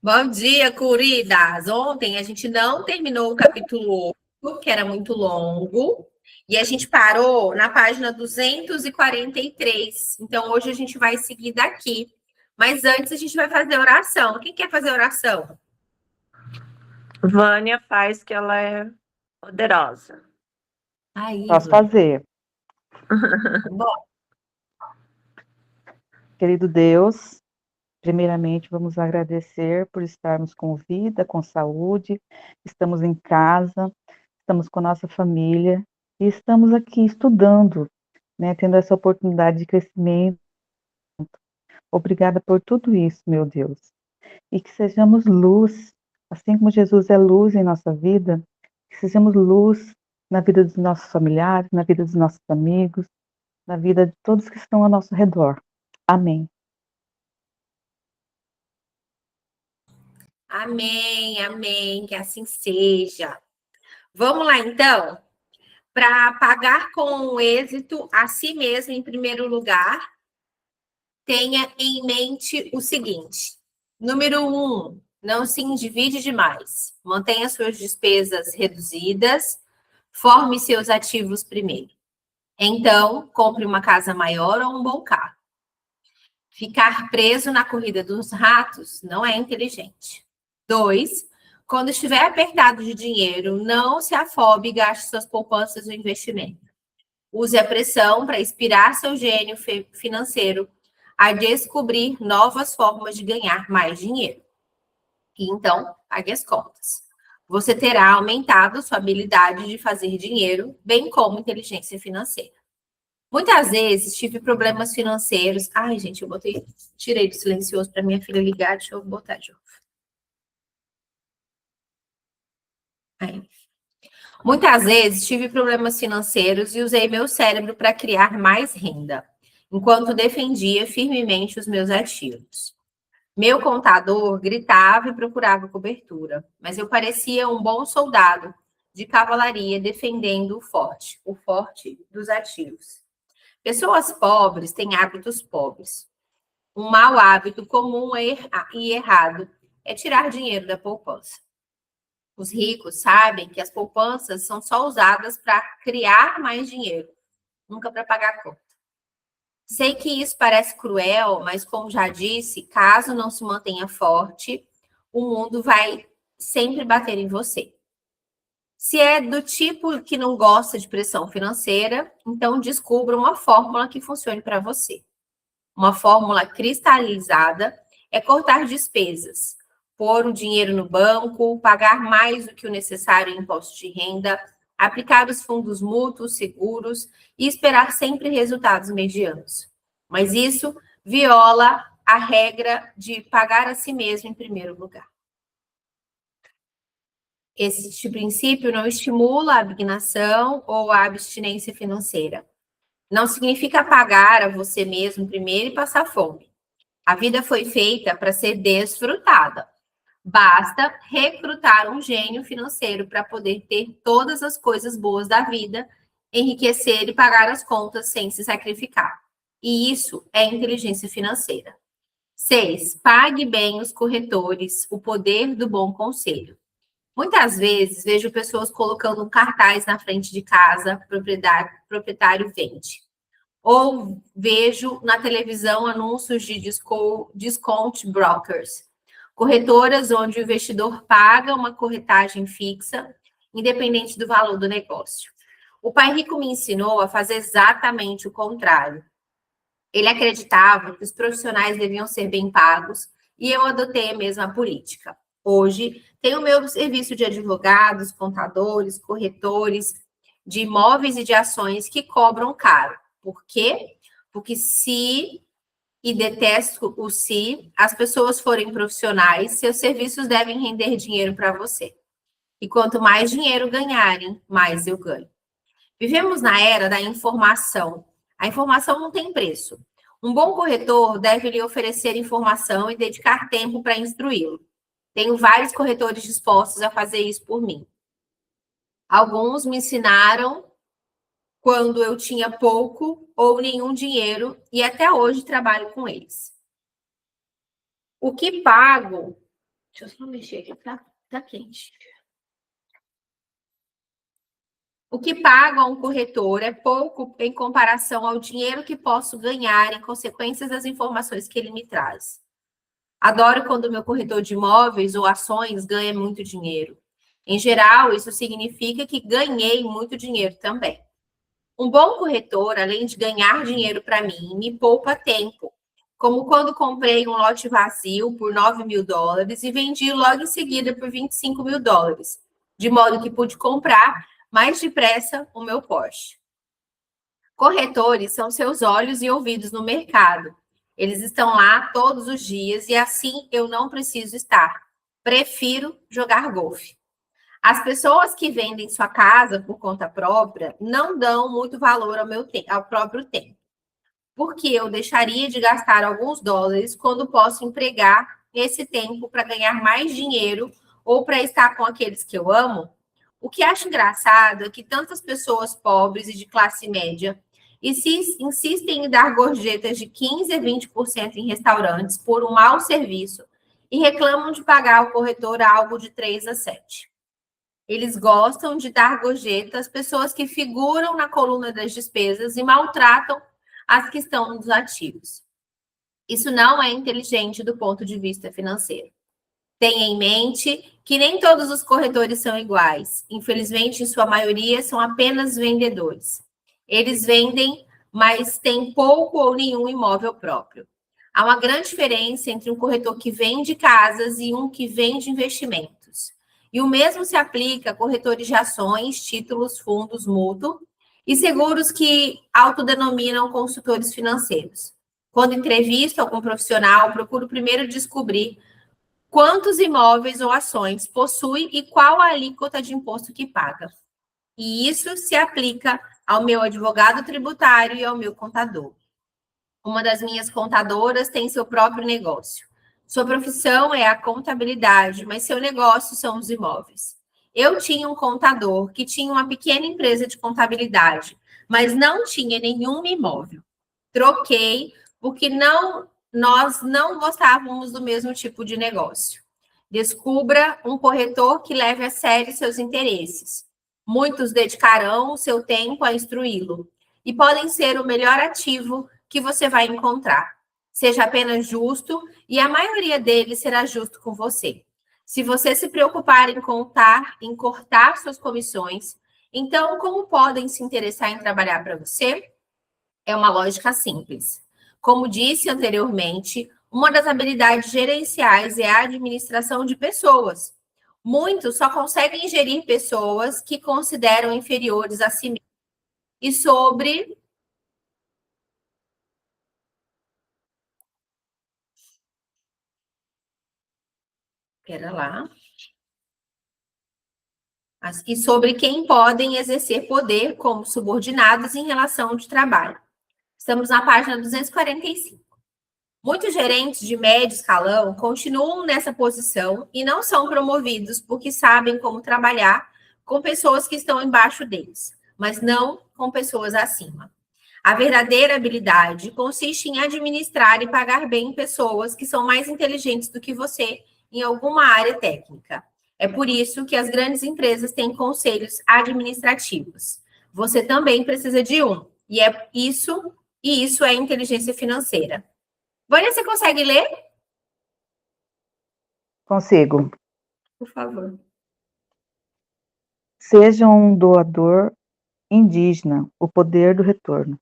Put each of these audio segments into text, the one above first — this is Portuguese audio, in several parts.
Bom dia, queridas. Ontem a gente não terminou o capítulo 8, que era muito longo, e a gente parou na página 243. Então, hoje a gente vai seguir daqui. Mas antes a gente vai fazer oração. Quem quer fazer oração? Vânia faz que ela é poderosa. Aí, Posso Vânia. fazer. Bom, Querido Deus, primeiramente vamos agradecer por estarmos com vida, com saúde, estamos em casa, estamos com a nossa família e estamos aqui estudando, né, tendo essa oportunidade de crescimento. Obrigada por tudo isso, meu Deus. E que sejamos luz, assim como Jesus é luz em nossa vida, que sejamos luz na vida dos nossos familiares, na vida dos nossos amigos, na vida de todos que estão ao nosso redor. Amém. amém, amém, que assim seja. Vamos lá, então, para pagar com êxito a si mesmo em primeiro lugar. Tenha em mente o seguinte: número 1, não se endivide demais. Mantenha suas despesas reduzidas. Forme seus ativos primeiro. Então, compre uma casa maior ou um bom carro. Ficar preso na corrida dos ratos não é inteligente. 2, quando estiver apertado de dinheiro, não se afobe e gaste suas poupanças ou investimento. Use a pressão para inspirar seu gênio financeiro a descobrir novas formas de ganhar mais dinheiro. E então, pague as contas. Você terá aumentado sua habilidade de fazer dinheiro, bem como inteligência financeira. Muitas vezes tive problemas financeiros. Ai, gente, tirei do silencioso para minha filha ligar. Deixa eu botar de novo. Aí. Muitas vezes tive problemas financeiros e usei meu cérebro para criar mais renda, enquanto defendia firmemente os meus ativos. Meu contador gritava e procurava cobertura, mas eu parecia um bom soldado de cavalaria defendendo o forte dos ativos. Pessoas pobres têm hábitos pobres. Um mau hábito comum e errado é tirar dinheiro da poupança. Os ricos sabem que as poupanças são só usadas para criar mais dinheiro, nunca para pagar a conta. Sei que isso parece cruel, mas como já disse, caso não se mantenha forte, o mundo vai sempre bater em você. Se é do tipo que não gosta de pressão financeira, então descubra uma fórmula que funcione para você. Uma fórmula cristalizada é cortar despesas, pôr o dinheiro no banco, pagar mais do que o necessário em imposto de renda, aplicar os fundos mútuos seguros e esperar sempre resultados medianos. Mas isso viola a regra de pagar a si mesmo em primeiro lugar. Esse princípio não estimula a abnegação ou a abstinência financeira. Não significa pagar a você mesmo primeiro e passar fome. A vida foi feita para ser desfrutada. Basta recrutar um gênio financeiro para poder ter todas as coisas boas da vida, enriquecer e pagar as contas sem se sacrificar. E isso é inteligência financeira. 6. Pague bem os corretores, o poder do bom conselho. Muitas vezes vejo pessoas colocando um cartaz na frente de casa, proprietário vende. Ou vejo na televisão anúncios de discount brokers, corretoras onde o investidor paga uma corretagem fixa, independente do valor do negócio. O pai rico me ensinou a fazer exatamente o contrário. Ele acreditava que os profissionais deviam ser bem pagos e eu adotei a mesma política. Hoje, tenho o meu serviço de advogados, contadores, corretores de imóveis e de ações que cobram caro. Por quê? Porque se, e detesto o se, as pessoas forem profissionais, seus serviços devem render dinheiro para você. E quanto mais dinheiro ganharem, mais eu ganho. Vivemos na era da informação. A informação não tem preço. Um bom corretor deve lhe oferecer informação e dedicar tempo para instruí-lo. Tenho vários corretores dispostos a fazer isso por mim. Alguns me ensinaram quando eu tinha pouco ou nenhum dinheiro e até hoje trabalho com eles. O que pago Deixa eu só mexer aqui, tá quente. O que paga um corretor é pouco em comparação ao dinheiro que posso ganhar em consequência das informações que ele me traz. Adoro quando meu corretor de imóveis ou ações ganha muito dinheiro. Em geral, isso significa que ganhei muito dinheiro também. Um bom corretor, além de ganhar dinheiro para mim, me poupa tempo. Como quando comprei um lote vazio por $9.000 e vendi logo em seguida por $25.000, de modo que pude comprar mais depressa o meu Porsche. Corretores são seus olhos e ouvidos no mercado. Eles estão lá todos os dias e assim eu não preciso estar. Prefiro jogar golfe. As pessoas que vendem sua casa por conta própria não dão muito valor ao próprio tempo. Porque eu deixaria de gastar alguns dólares quando posso empregar esse tempo para ganhar mais dinheiro ou para estar com aqueles que eu amo? O que acho engraçado é que tantas pessoas pobres e de classe média insistem em dar gorjetas de 15% a 20% em restaurantes por um mau serviço e reclamam de pagar ao corretor algo de 3 a 7. Eles gostam de dar gorjeta às pessoas que figuram na coluna das despesas e maltratam as que estão nos ativos. Isso não é inteligente do ponto de vista financeiro. Tenha em mente que nem todos os corretores são iguais. Infelizmente, em sua maioria, são apenas vendedores. Eles vendem, mas têm pouco ou nenhum imóvel próprio. Há uma grande diferença entre um corretor que vende casas e um que vende investimentos. E o mesmo se aplica a corretores de ações, títulos, fundos, mútuo e seguros que autodenominam consultores financeiros. Quando entrevisto algum profissional, procuro primeiro descobrir quantos imóveis ou ações possui e qual a alíquota de imposto que paga. E isso se aplica ao meu advogado tributário e ao meu contador. Uma das minhas contadoras tem seu próprio negócio. Sua profissão é a contabilidade, mas seu negócio são os imóveis. Eu tinha um contador que tinha uma pequena empresa de contabilidade, mas não tinha nenhum imóvel. Troquei porque nós não gostávamos do mesmo tipo de negócio. Descubra um corretor que leve a sério seus interesses. Muitos dedicarão o seu tempo a instruí-lo e podem ser o melhor ativo que você vai encontrar. Seja apenas justo e a maioria deles será justo com você. Se você se preocupar em cortar suas comissões, então como podem se interessar em trabalhar para você? É uma lógica simples. Como disse anteriormente, uma das habilidades gerenciais é a administração de pessoas. Muitos só conseguem gerir pessoas que consideram inferiores a si mesmos. E sobre Pera lá. E sobre quem podem exercer poder como subordinados em relação de trabalho. Estamos na página 245. Muitos gerentes de médio escalão continuam nessa posição e não são promovidos porque sabem como trabalhar com pessoas que estão embaixo deles, mas não com pessoas acima. A verdadeira habilidade consiste em administrar e pagar bem pessoas que são mais inteligentes do que você em alguma área técnica. É por isso que as grandes empresas têm conselhos administrativos. Você também precisa de um. E isso é inteligência financeira. Vânia, você consegue ler? Consigo. Por favor. Seja um doador indígena, o poder do retorno.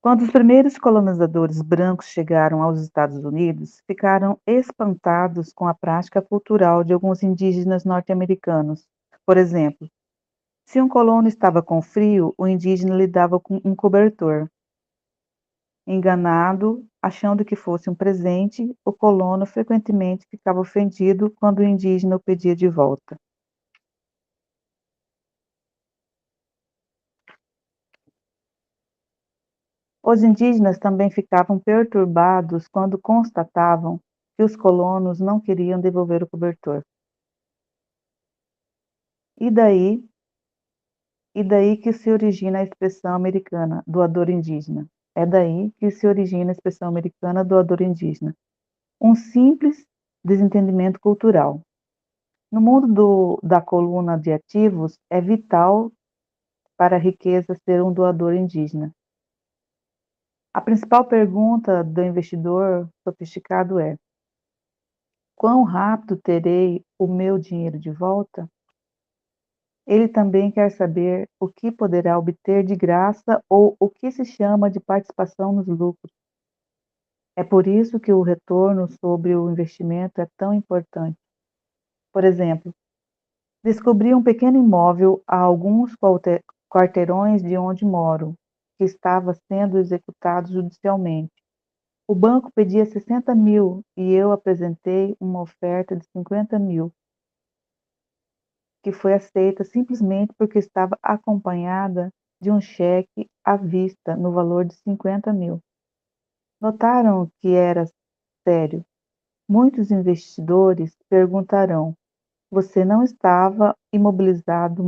Quando os primeiros colonizadores brancos chegaram aos Estados Unidos, ficaram espantados com a prática cultural de alguns indígenas norte-americanos. Por exemplo, se um colono estava com frio, o indígena lhe dava um cobertor. Enganado, achando que fosse um presente, o colono frequentemente ficava ofendido quando o indígena o pedia de volta. Os indígenas também ficavam perturbados quando constatavam que os colonos não queriam devolver o cobertor. E daí que se origina a expressão americana, doador indígena. É daí que se origina a expressão americana doador indígena, um simples desentendimento cultural. No mundo da coluna de ativos, é vital para a riqueza ser um doador indígena. A principal pergunta do investidor sofisticado é: quão rápido terei o meu dinheiro de volta? Ele também quer saber o que poderá obter de graça ou o que se chama de participação nos lucros. É por isso que o retorno sobre o investimento é tão importante. Por exemplo, descobri um pequeno imóvel a alguns quarteirões de onde moro, que estava sendo executado judicialmente. O banco pedia 60 mil e eu apresentei uma oferta de 50 mil, que foi aceita simplesmente porque estava acompanhada de um cheque à vista no valor de 50 mil. Notaram que era sério. Muitos investidores perguntarão: você não estava imobilizando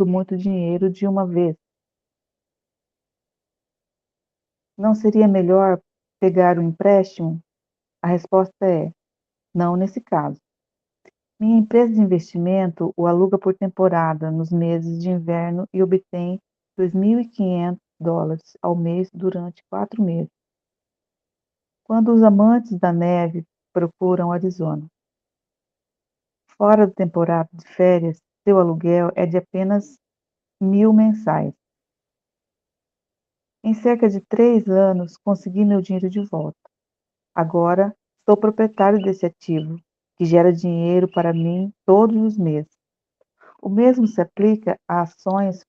muito dinheiro de uma vez? Não seria melhor pegar o empréstimo? A resposta é: não nesse caso. Minha empresa de investimento o aluga por temporada nos meses de inverno e obtém $2.500 ao mês durante 4 meses, quando os amantes da neve procuram Arizona. Fora da temporada de férias, seu aluguel é de apenas 1.000 mensais. Em cerca de 3 anos, consegui meu dinheiro de volta. Agora, sou proprietário desse ativo, que gera dinheiro para mim todos os meses. O mesmo se aplica a ações.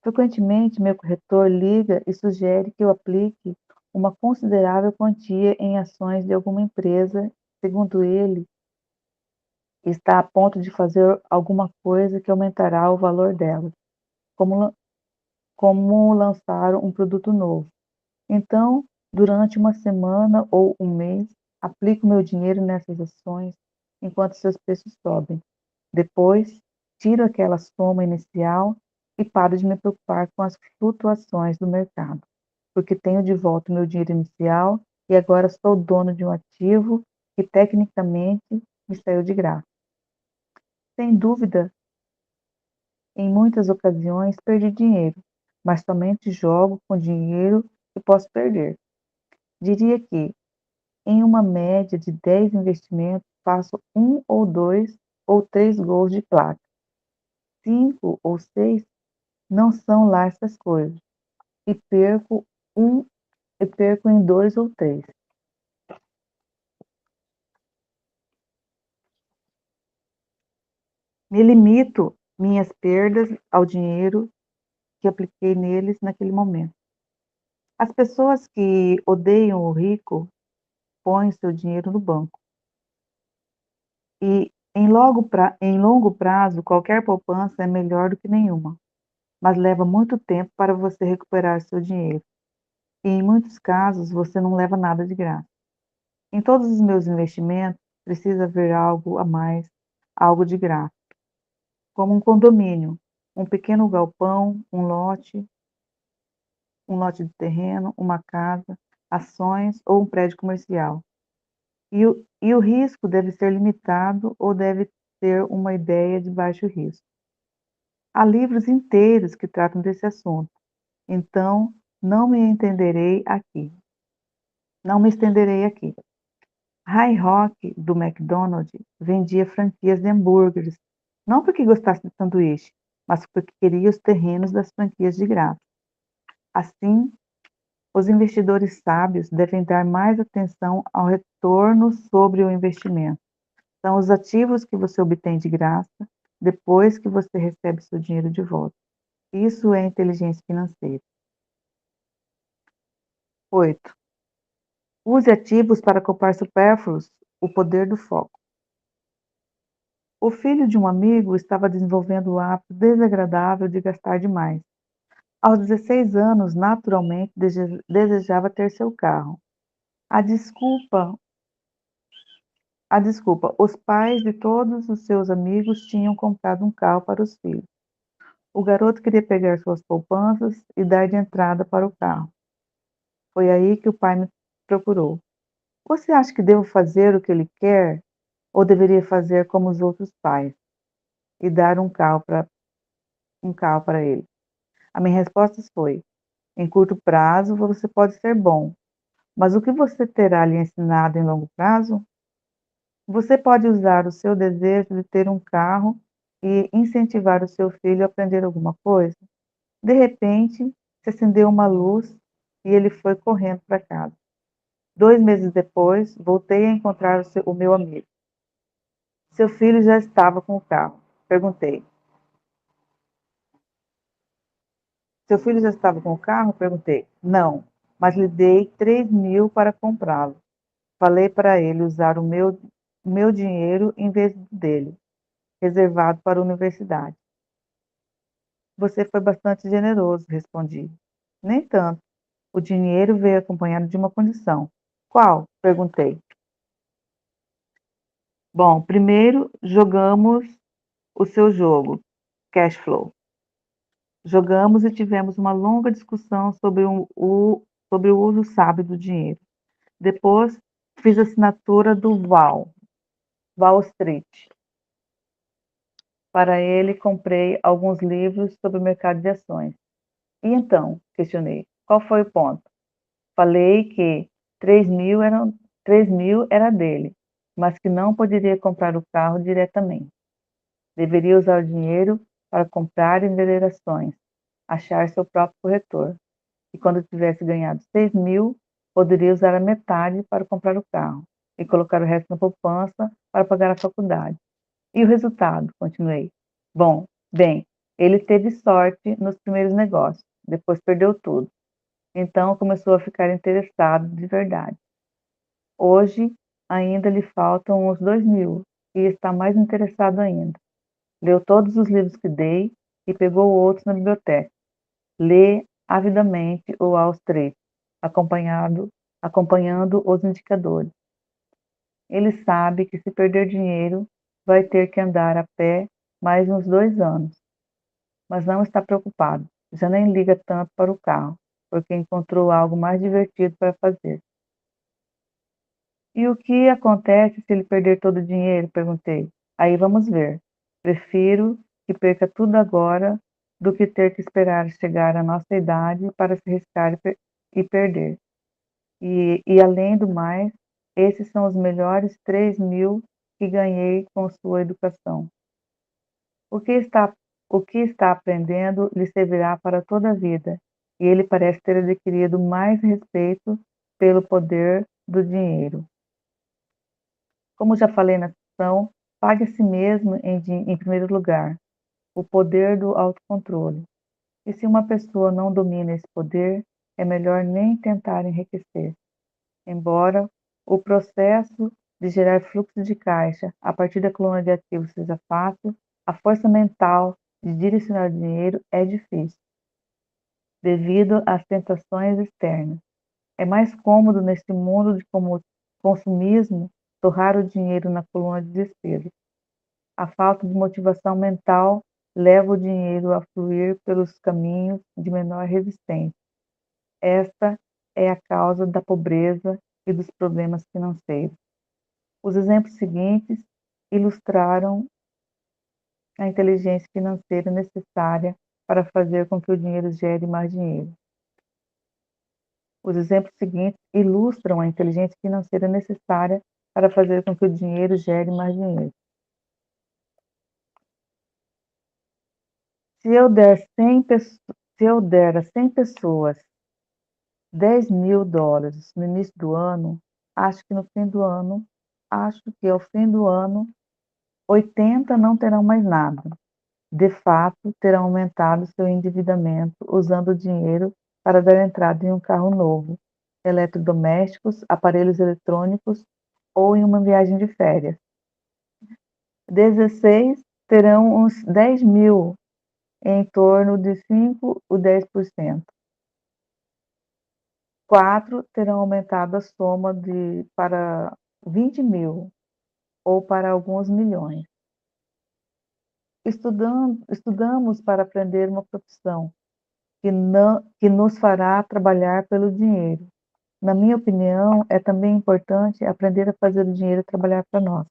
Frequentemente, meu corretor liga e sugere que eu aplique uma considerável quantia em ações de alguma empresa, segundo ele, está a ponto de fazer alguma coisa que aumentará o valor delas, como, como lançar um produto novo. Então, durante uma semana ou um mês, aplico meu dinheiro nessas ações enquanto seus preços sobem. Depois, tiro aquela soma inicial e paro de me preocupar com as flutuações do mercado, porque tenho de volta o meu dinheiro inicial e agora sou dono de um ativo que tecnicamente me saiu de graça. Sem dúvida, em muitas ocasiões perdi dinheiro, mas somente jogo com dinheiro que posso perder. Diria que, em uma média de 10 investimentos, faço 1 ou 2 ou 3 gols de placa. 5 ou 6 não são lá essas coisas, e um perco em 2 ou 3. Me limito minhas perdas ao dinheiro que apliquei neles naquele momento. As pessoas que odeiam o rico põem seu dinheiro no banco. E em longo prazo, qualquer poupança é melhor do que nenhuma, mas leva muito tempo para você recuperar seu dinheiro. E em muitos casos, você não leva nada de graça. Em todos os meus investimentos, precisa haver algo a mais, algo de graça, como um condomínio, um pequeno galpão, um lote de terreno, uma casa, ações ou um prédio comercial. E o risco deve ser limitado ou deve ter uma ideia de baixo risco. Há livros inteiros que tratam desse assunto, então não me estenderei aqui. Ray Rock, do McDonald's, vendia franquias de hambúrgueres, não porque gostasse de sanduíche, mas porque queria os terrenos das franquias de graça. Assim, os investidores sábios devem dar mais atenção ao retorno sobre o investimento. São os ativos que você obtém de graça depois que você recebe seu dinheiro de volta. Isso é inteligência financeira. 8. Use ativos para comprar supérfluos, o poder do foco. O filho de um amigo estava desenvolvendo o hábito desagradável de gastar demais. Aos 16 anos, naturalmente, desejava ter seu carro. A desculpa, os pais de todos os seus amigos tinham comprado um carro para os filhos. O garoto queria pegar suas poupanças e dar de entrada para o carro. Foi aí que o pai me procurou. Você acha que devo fazer o que ele quer ou deveria fazer como os outros pais e dar um carro para ele? A minha resposta foi: em curto prazo você pode ser bom, mas o que você terá lhe ensinado em longo prazo? Você pode usar o seu desejo de ter um carro e incentivar o seu filho a aprender alguma coisa? De repente, se acendeu uma luz e ele foi correndo para casa. 2 meses depois, voltei a encontrar o meu amigo. Seu filho já estava com o carro. Perguntei. Seu filho já estava com o carro? Perguntei. Não, mas lhe dei 3.000 para comprá-lo. Falei para ele usar o meu dinheiro em vez do dele, reservado para a universidade. Você foi bastante generoso, respondi. Nem tanto. O dinheiro veio acompanhado de uma condição. Qual? Perguntei. Bom, primeiro jogamos o seu jogo, Cash Flow. Jogamos e tivemos uma longa discussão sobre o uso sábio do dinheiro. Depois, fiz a assinatura do Wall Street. Para ele, comprei alguns livros sobre o mercado de ações. E então, questionei, qual foi o ponto? Falei que 3.000 era dele, mas que não poderia comprar o carro diretamente. Deveria usar o dinheiro para comprar e vender ações, achar seu próprio corretor. E quando tivesse ganhado 6.000, poderia usar a metade para comprar o carro e colocar o resto na poupança para pagar a faculdade. E o resultado? Continuei. Bem, ele teve sorte nos primeiros negócios, depois perdeu tudo. Então começou a ficar interessado de verdade. Hoje ainda lhe faltam uns 2.000 e está mais interessado ainda. Leu todos os livros que dei e pegou outros na biblioteca. Lê avidamente o Wall Street, acompanhando os indicadores. Ele sabe que se perder dinheiro, vai ter que andar a pé mais uns 2 anos, mas não está preocupado, já nem liga tanto para o carro, porque encontrou algo mais divertido para fazer. E o que acontece se ele perder todo o dinheiro? Perguntei. Aí vamos ver. Prefiro que perca tudo agora do que ter que esperar chegar à nossa idade para se arriscar e perder. E além do mais, esses são os melhores 3.000 que ganhei com sua educação. O que está aprendendo lhe servirá para toda a vida, e ele parece ter adquirido mais respeito pelo poder do dinheiro. Como já falei na sessão, pague a si mesmo em primeiro lugar, o poder do autocontrole. E se uma pessoa não domina esse poder, é melhor nem tentar enriquecer. Embora o processo de gerar fluxo de caixa a partir da coluna de ativos seja fácil, a força mental de direcionar o dinheiro é difícil, devido às tentações externas. É mais cômodo neste mundo de consumismo torrar o dinheiro na coluna de despesas. A falta de motivação mental leva o dinheiro a fluir pelos caminhos de menor resistência. Esta é a causa da pobreza e dos problemas financeiros. Os exemplos seguintes ilustraram a inteligência financeira necessária para fazer com que o dinheiro gere mais dinheiro. Os exemplos seguintes ilustram a inteligência financeira necessária para fazer com que o dinheiro gere mais dinheiro. Se eu der a 100 pessoas $10.000 no início do ano, acho que ao fim do ano, 80 não terão mais nada. De fato, terão aumentado seu endividamento usando o dinheiro para dar entrada em um carro novo, eletrodomésticos, aparelhos eletrônicos ou em uma viagem de férias. 16 terão uns 10.000, em torno de 5 ou 10%. 4 terão aumentado a soma para 20.000 ou para alguns milhões. Estudamos para aprender uma profissão que nos fará trabalhar pelo dinheiro. Na minha opinião, é também importante aprender a fazer o dinheiro trabalhar para nós.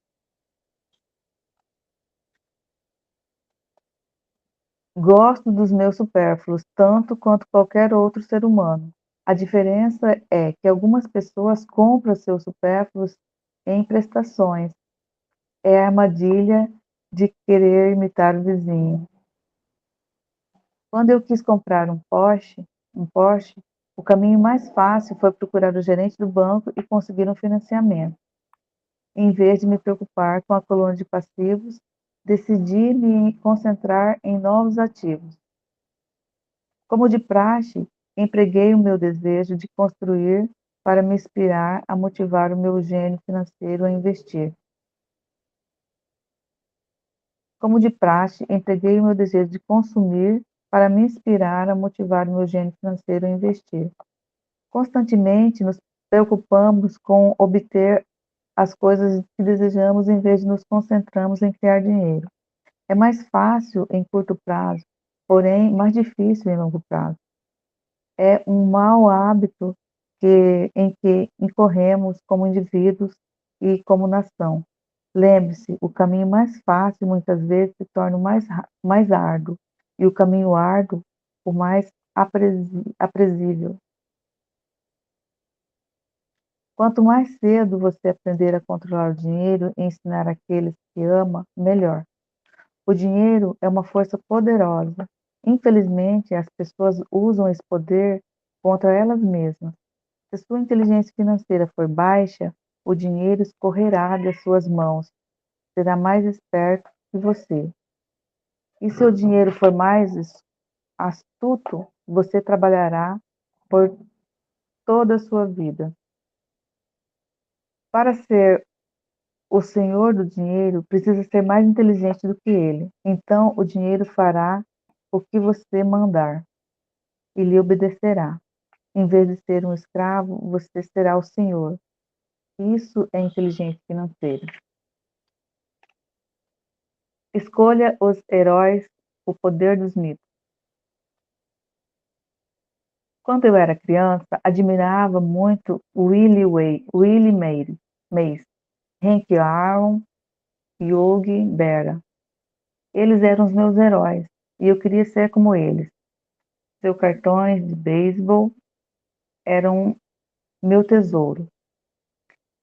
Gosto dos meus supérfluos tanto quanto qualquer outro ser humano. A diferença é que algumas pessoas compram seus supérfluos em prestações. É a armadilha de querer imitar o vizinho. Quando eu quis comprar um Porsche, o caminho mais fácil foi procurar o gerente do banco e conseguir um financiamento. Em vez de me preocupar com a coluna de passivos, decidi me concentrar em novos ativos. Como de praxe, empreguei o meu desejo de construir para me inspirar a motivar o meu gênio financeiro a investir. Como de praxe, empreguei o meu desejo de consumir para me inspirar a motivar o meu gênio financeiro a investir. Constantemente nos preocupamos com obter as coisas que desejamos em vez de nos concentrarmos em criar dinheiro. É mais fácil em curto prazo, porém mais difícil em longo prazo. É um mau hábito em que incorremos como indivíduos e como nação. Lembre-se, o caminho mais fácil muitas vezes se torna o mais árduo, e o caminho árduo o mais aprazível. Quanto mais cedo você aprender a controlar o dinheiro e ensinar àqueles que ama, melhor. O dinheiro é uma força poderosa. Infelizmente, as pessoas usam esse poder contra elas mesmas. Se sua inteligência financeira for baixa, o dinheiro escorrerá das suas mãos. Será mais esperto que você. E se o dinheiro for mais astuto, você trabalhará por toda a sua vida. Para ser o senhor do dinheiro, precisa ser mais inteligente do que ele. Então, o dinheiro fará o que você mandar e lhe obedecerá. Em vez de ser um escravo, você será o senhor. Isso é inteligência financeira. Escolha os heróis, o poder dos mitos. Quando eu era criança, admirava muito Willie Mays, Hank Aaron e Yogi Berra. Eles eram os meus heróis e eu queria ser como eles. Seus cartões de beisebol eram meu tesouro.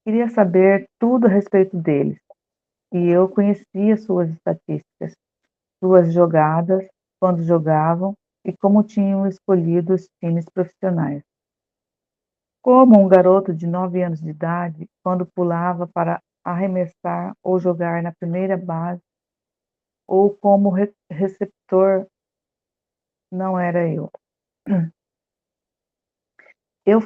Queria saber tudo a respeito deles e eu conhecia suas estatísticas, suas jogadas, quando jogavam e como tinham escolhido os times profissionais. Como um garoto de 9 anos de idade, quando pulava para arremessar ou jogar na primeira base, ou como receptor, não era eu. Eu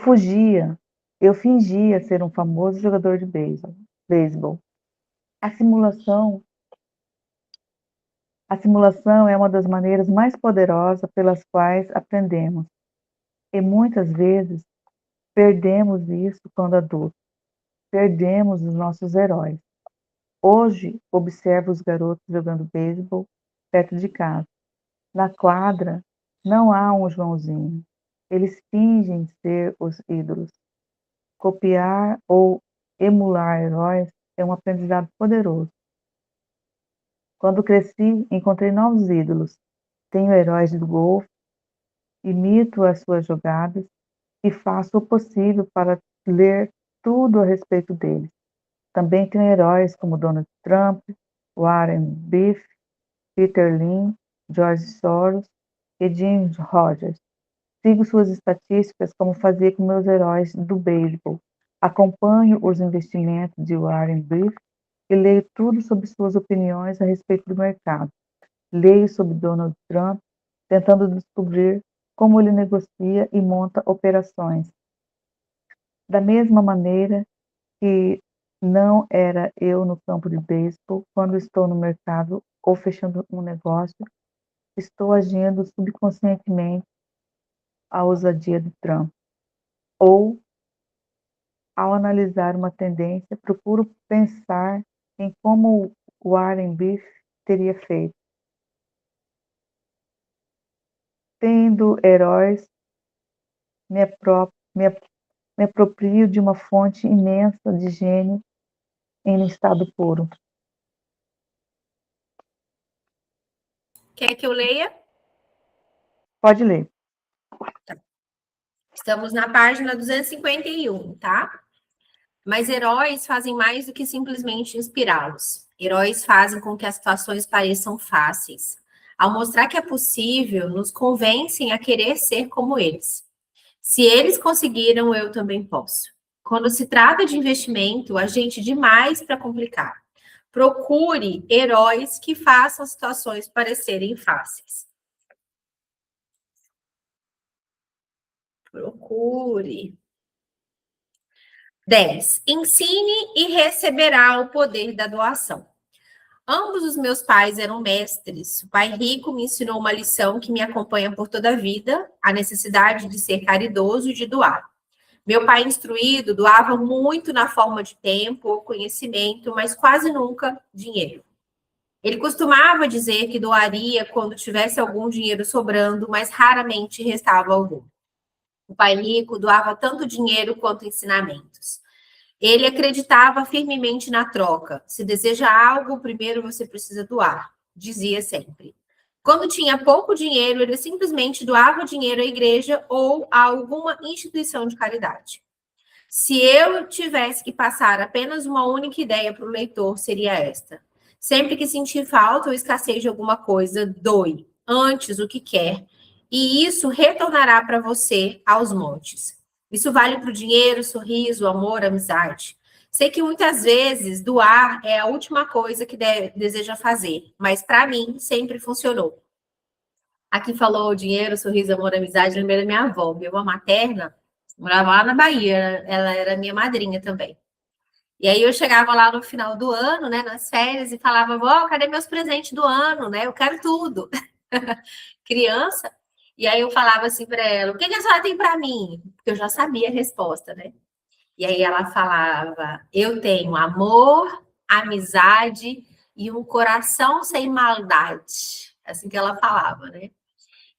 fingia ser um famoso jogador de beisebol. A simulação, a simulação é uma das maneiras mais poderosas pelas quais aprendemos, e muitas vezes perdemos isso quando adultos. Perdemos os nossos heróis. Hoje, observo os garotos jogando beisebol perto de casa. Na quadra, não há um Joãozinho. Eles fingem ser os ídolos. Copiar ou emular heróis é um aprendizado poderoso. Quando cresci, encontrei novos ídolos. Tenho heróis do golfe, imito as suas jogadas e faço o possível para ler tudo a respeito deles. Também tenho heróis como Donald Trump, Warren Buffett, Peter Lynn, George Soros e Jim Rogers. Sigo suas estatísticas como fazia com meus heróis do beisebol. Acompanho os investimentos de Warren Buffett e leio tudo sobre suas opiniões a respeito do mercado. Leio sobre Donald Trump, tentando descobrir como ele negocia e monta operações. Da mesma maneira que não era eu no campo de beisebol, quando estou no mercado ou fechando um negócio, estou agindo subconscientemente à ousadia de Trump. Ou, ao analisar uma tendência, procuro pensar em como Warren Buffett teria feito. tendo heróis, me aproprio de uma fonte imensa de gênio em estado puro. Quer que eu leia? Pode ler. Estamos na página 251, tá? Mas heróis fazem mais do que simplesmente inspirá-los. Heróis fazem com que as situações pareçam fáceis. Ao mostrar que é possível, nos convencem a querer ser como eles. Se eles conseguiram, eu também posso. Quando se trata de investimento, a gente demais para complicar. Procure heróis que façam as situações parecerem fáceis. Procure. 10. Ensine e receberá o poder da doação. Ambos os meus pais eram mestres. O pai rico me ensinou uma lição que me acompanha por toda a vida, a necessidade de ser caridoso e de doar. Meu pai instruído doava muito na forma de tempo ou conhecimento, mas quase nunca dinheiro. Ele costumava dizer que doaria quando tivesse algum dinheiro sobrando, mas raramente restava algum. O pai rico doava tanto dinheiro quanto ensinamentos. Ele acreditava firmemente na troca. Se deseja algo, primeiro você precisa doar, dizia sempre. Quando tinha pouco dinheiro, ele simplesmente doava dinheiro à igreja ou a alguma instituição de caridade. Se eu tivesse que passar apenas uma única ideia para o leitor, seria esta. Sempre que sentir falta ou escassez de alguma coisa, doe antes o que quer, e isso retornará para você aos montes. Isso vale para o dinheiro, sorriso, amor, amizade. Sei que muitas vezes doar é a última coisa que deseja fazer, mas para mim sempre funcionou. Aqui falou dinheiro, sorriso, amor, amizade, lembrei da minha avó, minha avó materna, morava lá na Bahia, ela era minha madrinha também. E aí eu chegava lá no final do ano, né, nas férias, e falava, vó, cadê meus presentes do ano, né? Eu quero tudo. Criança. E aí eu falava assim para ela, o que a senhora tem para mim? Porque eu já sabia a resposta, né? E aí ela falava, eu tenho amor, amizade e um coração sem maldade. Assim que ela falava, né?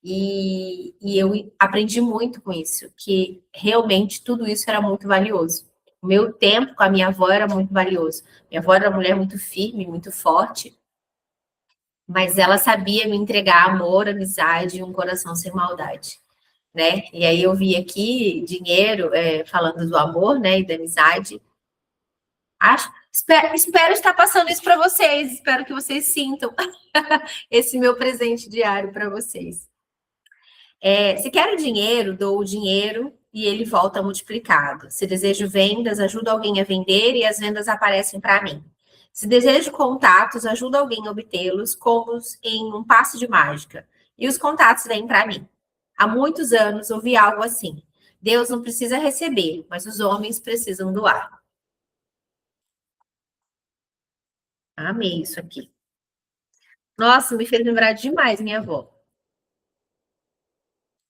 E eu aprendi muito com isso, que realmente tudo isso era muito valioso. O meu tempo com a minha avó era muito valioso. Minha avó era uma mulher muito firme, muito forte, mas ela sabia me entregar amor, amizade e um coração sem maldade, né? E aí eu vi aqui dinheiro, falando do amor, né, e da amizade. Espero estar passando isso para vocês, espero que vocês sintam esse meu presente diário para vocês. Se quero dinheiro, dou o dinheiro e ele volta multiplicado. Se desejo vendas, ajudo alguém a vender e as vendas aparecem para mim. Se desejo contatos, ajudo alguém a obtê-los, como em um passe de mágica. E os contatos vêm para mim. Há muitos anos ouvi algo assim. Deus não precisa receber, mas os homens precisam doar. Amei isso aqui. Nossa, me fez lembrar demais minha avó.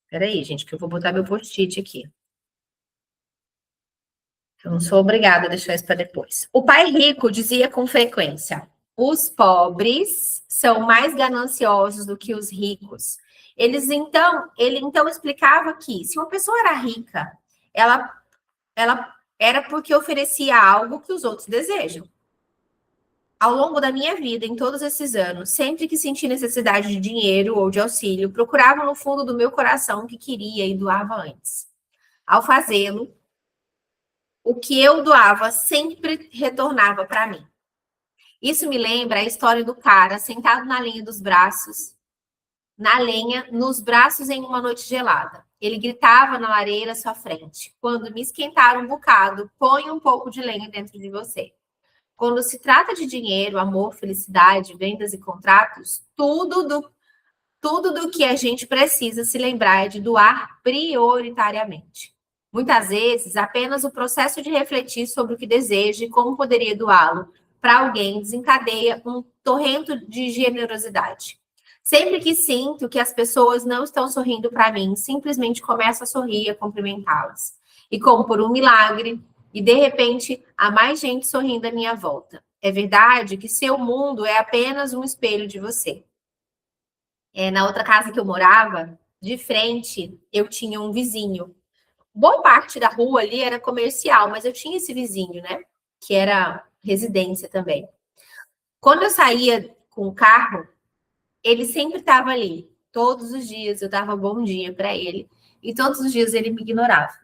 Peraí, gente, que eu vou botar meu post-it aqui. Eu não sou obrigada a deixar isso para depois. O pai rico dizia com frequência: os pobres são mais gananciosos do que os ricos. Ele então explicava que se uma pessoa era rica, ela era porque oferecia algo que os outros desejam. Ao longo da minha vida, em todos esses anos, sempre que senti necessidade de dinheiro ou de auxílio, procurava no fundo do meu coração o que queria e doava antes. Ao fazê-lo, o que eu doava sempre retornava para mim. Isso me lembra a história do cara sentado na lenha nos braços em uma noite gelada. Ele gritava na lareira à sua frente: quando me esquentar um bocado, põe um pouco de lenha dentro de você. Quando se trata de dinheiro, amor, felicidade, vendas e contratos, tudo do que a gente precisa se lembrar é de doar prioritariamente. Muitas vezes, apenas o processo de refletir sobre o que deseja e como poderia doá-lo para alguém desencadeia um torrento de generosidade. Sempre que sinto que as pessoas não estão sorrindo para mim, simplesmente começo a sorrir e a cumprimentá-las. E como por um milagre, e de repente há mais gente sorrindo à minha volta. É verdade que seu mundo é apenas um espelho de você. Na outra casa que eu morava, de frente, eu tinha um vizinho. Boa parte da rua ali era comercial, mas eu tinha esse vizinho, né? Que era residência também. Quando eu saía com o carro, ele sempre estava ali. Todos os dias eu dava bom dia para ele. E todos os dias ele me ignorava.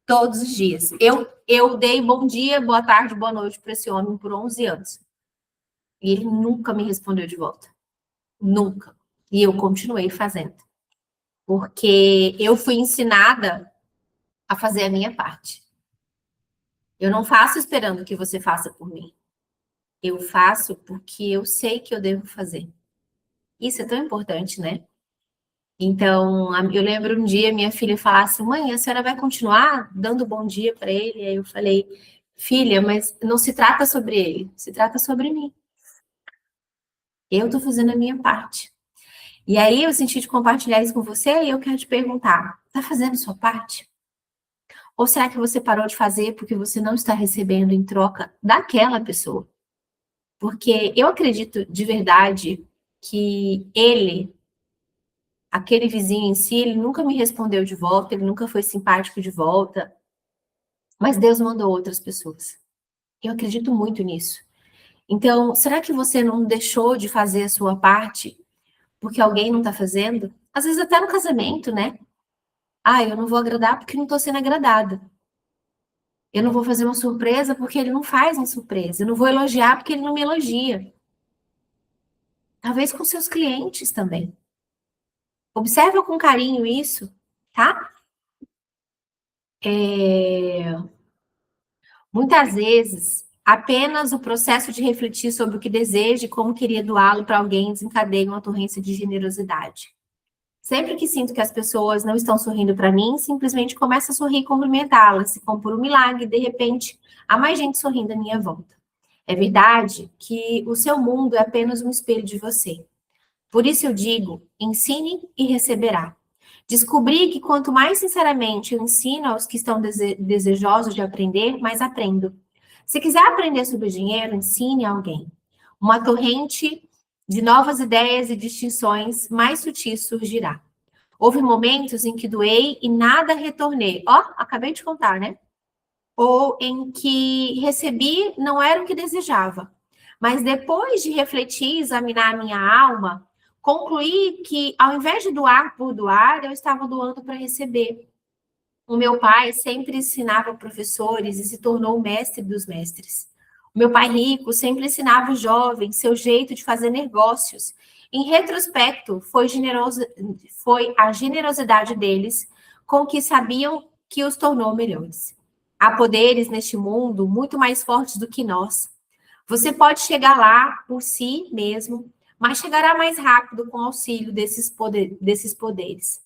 Todos os dias. Eu dei bom dia, boa tarde, boa noite para esse homem por 11 anos. E ele nunca me respondeu de volta. Nunca. E eu continuei fazendo. Porque eu fui ensinada a fazer a minha parte. Eu não faço esperando que você faça por mim. Eu faço porque eu sei que eu devo fazer. Isso é tão importante, né? Então, eu lembro um dia minha filha falar assim: mãe, a senhora vai continuar dando bom dia para ele? Aí eu falei: filha, mas não se trata sobre ele, se trata sobre mim. Eu estou fazendo a minha parte. E aí eu senti de compartilhar isso com você e eu quero te perguntar: está fazendo sua parte? Ou será que você parou de fazer porque você não está recebendo em troca daquela pessoa? Porque eu acredito de verdade que aquele vizinho em si, ele nunca me respondeu de volta, ele nunca foi simpático de volta, mas Deus mandou outras pessoas. Eu acredito muito nisso. Então, será que você não deixou de fazer a sua parte porque alguém não está fazendo? Às vezes até no casamento, né? Ah, eu não vou agradar porque não estou sendo agradada. Eu não vou fazer uma surpresa porque ele não faz uma surpresa. Eu não vou elogiar porque ele não me elogia. Talvez com seus clientes também. Observa com carinho isso, tá? Muitas vezes, apenas o processo de refletir sobre o que deseja e como queria doá-lo para alguém desencadeia uma torrência de generosidade. Sempre que sinto que as pessoas não estão sorrindo para mim, simplesmente começo a sorrir e cumprimentá-las, como por um milagre, de repente, há mais gente sorrindo à minha volta. É verdade que o seu mundo é apenas um espelho de você. Por isso eu digo, ensine e receberá. Descobri que quanto mais sinceramente eu ensino aos que estão desejosos de aprender, mais aprendo. Se quiser aprender sobre dinheiro, ensine a alguém. Uma torrente de novas ideias e distinções mais sutis surgirá. Houve momentos em que doei e nada retornei. Ó, acabei de contar, né? Ou em que recebi não era o que desejava. Mas depois de refletir e examinar a minha alma, concluí que, ao invés de doar por doar, eu estava doando para receber. O meu pai sempre ensinava professores e se tornou o mestre dos mestres. O meu pai rico sempre ensinava os jovens seu jeito de fazer negócios. Em retrospecto, foi a generosidade deles com que sabiam que os tornou melhores. Há poderes neste mundo muito mais fortes do que nós. Você pode chegar lá por si mesmo, mas chegará mais rápido com o auxílio desses poderes.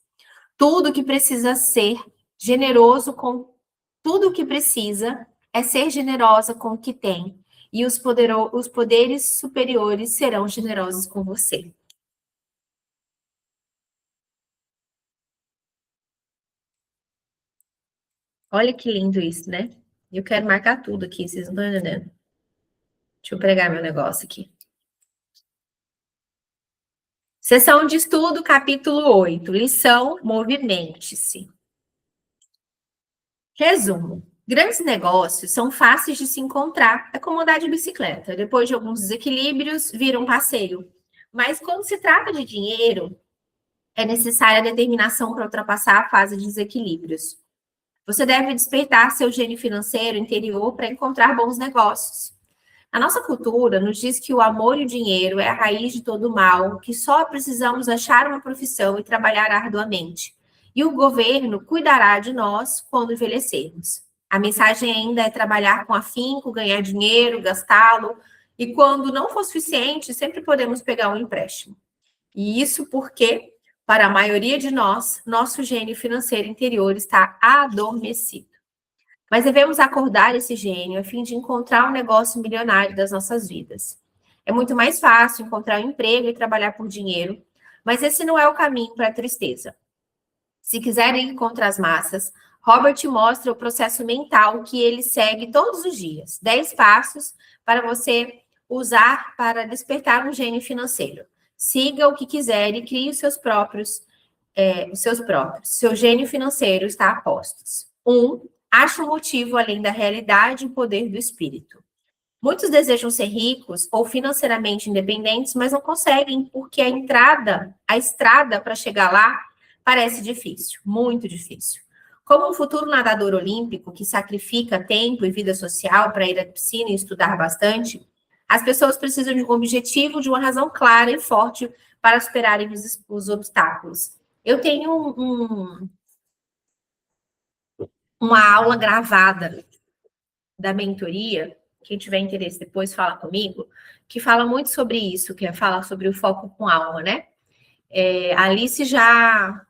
Tudo que precisa ser generoso com tudo o que precisa é ser generosa com o que tem. E os poderes superiores serão generosos com você. Olha que lindo isso, né? Eu quero marcar tudo aqui, vocês não estão entendendo. Deixa eu pregar meu negócio aqui. Sessão de estudo, capítulo 8. Lição, movimente-se. Resumo. Grandes negócios são fáceis de se encontrar. É como andar de bicicleta. Depois de alguns desequilíbrios, vira um passeio. Mas quando se trata de dinheiro, é necessária a determinação para ultrapassar a fase de desequilíbrios. Você deve despertar seu gênio financeiro interior para encontrar bons negócios. A nossa cultura nos diz que o amor e o dinheiro é a raiz de todo o mal, que só precisamos achar uma profissão e trabalhar arduamente. E o governo cuidará de nós quando envelhecermos. A mensagem ainda é trabalhar com afinco, ganhar dinheiro, gastá-lo, e quando não for suficiente, sempre podemos pegar um empréstimo. E isso porque, para a maioria de nós, nosso gênio financeiro interior está adormecido. Mas devemos acordar esse gênio a fim de encontrar um negócio milionário das nossas vidas. É muito mais fácil encontrar um emprego e trabalhar por dinheiro, mas esse não é o caminho para a tristeza. Se quiserem ir contra as massas, Robert mostra o processo mental que ele segue todos os dias. 10 passos para você usar para despertar um gênio financeiro. Siga o que quiser e crie os seus próprios os seus próprios. Seu gênio financeiro está a postos. 1. Acha um motivo além da realidade e o poder do espírito. Muitos desejam ser ricos ou financeiramente independentes, mas não conseguem porque a estrada para chegar lá parece difícil, muito difícil. Como um futuro nadador olímpico que sacrifica tempo e vida social para ir à piscina e estudar bastante, as pessoas precisam de um objetivo, de uma razão clara e forte para superarem os obstáculos. Eu tenho uma aula gravada da mentoria, quem tiver interesse depois fala comigo, que fala muito sobre isso, que fala sobre o foco com alma, né? A Alice já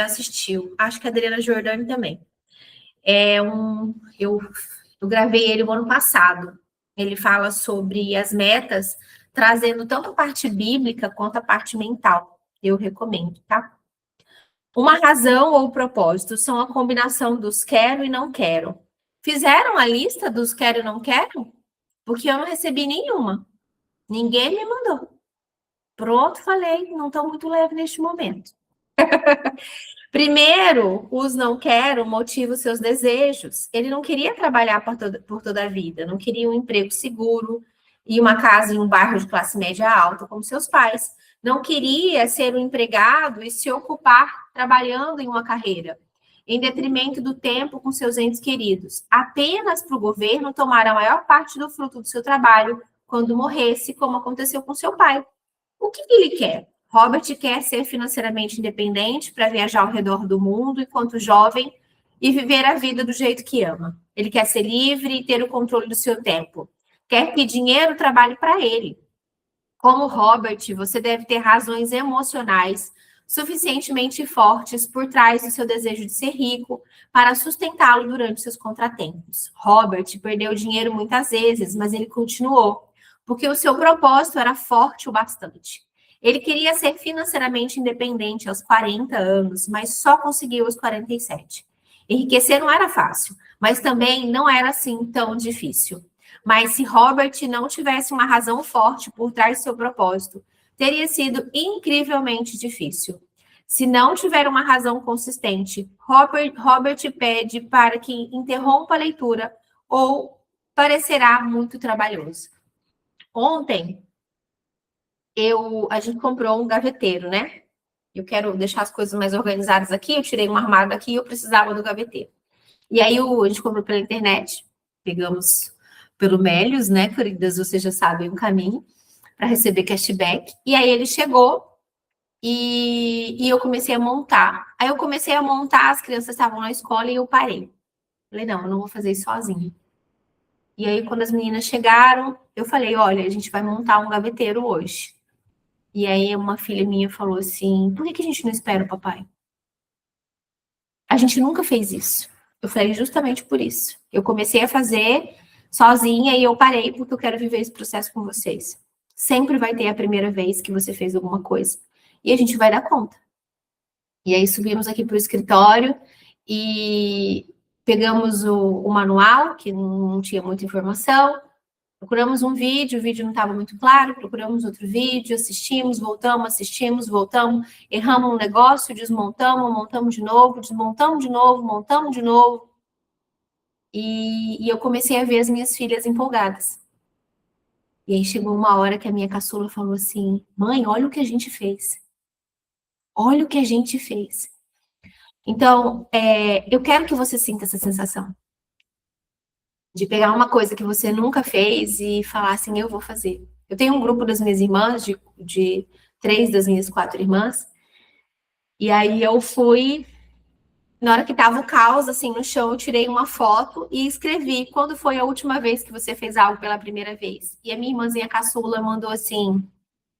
assistiu, acho que a Adriana Jordani também. Eu gravei ele no ano passado. Ele fala sobre as metas, trazendo tanto a parte bíblica quanto a parte mental. Eu recomendo, tá? Uma razão ou propósito são a combinação dos quero e não quero. Fizeram a lista dos quero e não quero? Porque eu não recebi nenhuma. Ninguém me mandou. Pronto, falei, não estou muito leve neste momento. Primeiro, os não quero motivam seus desejos. Ele não queria trabalhar por toda a vida, não queria um emprego seguro e uma casa em um bairro de classe média alta, como seus pais. Não queria ser um empregado e se ocupar trabalhando em uma carreira, em detrimento do tempo com seus entes queridos. Apenas para o governo tomar a maior parte do fruto do seu trabalho quando morresse, como aconteceu com seu pai. O que ele quer? Robert quer ser financeiramente independente para viajar ao redor do mundo enquanto jovem e viver a vida do jeito que ama. Ele quer ser livre e ter o controle do seu tempo. Quer que dinheiro trabalhe para ele. Como Robert, você deve ter razões emocionais suficientemente fortes por trás do seu desejo de ser rico para sustentá-lo durante seus contratempos. Robert perdeu dinheiro muitas vezes, mas ele continuou, porque o seu propósito era forte o bastante. Ele queria ser financeiramente independente aos 40 anos, mas só conseguiu aos 47. Enriquecer não era fácil, mas também não era assim tão difícil. Mas se Robert não tivesse uma razão forte por trás do seu propósito, teria sido incrivelmente difícil. Se não tiver uma razão consistente, Robert pede para que interrompa a leitura ou parecerá muito trabalhoso. Ontem, a gente comprou um gaveteiro, né? Eu quero deixar as coisas mais organizadas aqui, eu tirei um armário daqui e eu precisava do gaveteiro. E aí a gente comprou pela internet, pegamos pelo Melios, né, queridas? Vocês já sabem o caminho para receber cashback. E aí ele chegou e eu comecei a montar. Aí eu comecei a montar, as crianças estavam na escola e eu parei. Falei, não, eu não vou fazer isso sozinha. E aí, quando as meninas chegaram, eu falei, olha, a gente vai montar um gaveteiro hoje. E aí uma filha minha falou assim, por que a gente não espera o papai? A gente nunca fez isso. Eu falei, justamente por isso. Eu comecei a fazer sozinha e eu parei porque eu quero viver esse processo com vocês. Sempre vai ter a primeira vez que você fez alguma coisa. E a gente vai dar conta. E aí subimos aqui para o escritório e pegamos o manual, que não tinha muita informação, procuramos um vídeo, o vídeo não estava muito claro, procuramos outro vídeo, assistimos, voltamos, erramos um negócio, desmontamos, montamos de novo, desmontamos de novo, montamos de novo. E eu comecei a ver as minhas filhas empolgadas. E aí chegou uma hora que a minha caçula falou assim, mãe, olha o que a gente fez. Olha o que a gente fez. Então, eu quero que você sinta essa sensação. De pegar uma coisa que você nunca fez e falar assim, eu vou fazer. Eu tenho um grupo das minhas irmãs, de 3 das minhas 4 irmãs, e aí eu fui, na hora que tava o caos, assim, no chão, eu tirei uma foto e escrevi, quando foi a última vez que você fez algo pela primeira vez? E a minha irmãzinha caçula mandou assim,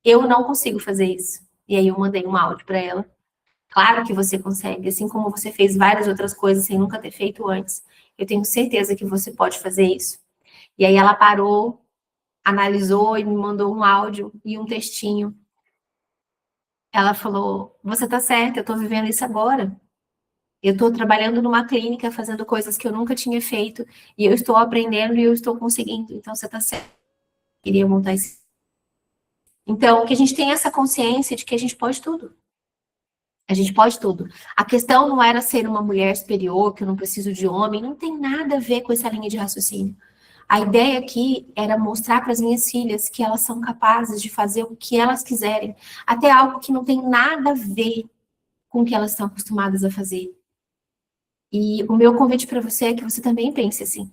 eu não consigo fazer isso. E aí eu mandei um áudio para ela. Claro que você consegue, assim como você fez várias outras coisas sem nunca ter feito antes. Eu tenho certeza que você pode fazer isso. E aí ela parou, analisou e me mandou um áudio e um textinho. Ela falou, você tá certa, eu tô vivendo isso agora. Eu tô trabalhando numa clínica, fazendo coisas que eu nunca tinha feito, e eu estou aprendendo e eu estou conseguindo. Então você tá certa. Eu queria montar isso. Então, que a gente tenha essa consciência de que a gente pode tudo. A gente pode tudo. A questão não era ser uma mulher superior, que eu não preciso de homem, não tem nada a ver com essa linha de raciocínio. A ideia aqui era mostrar para as minhas filhas que elas são capazes de fazer o que elas quiserem, até algo que não tem nada a ver com o que elas estão acostumadas a fazer. E o meu convite para você é que você também pense assim,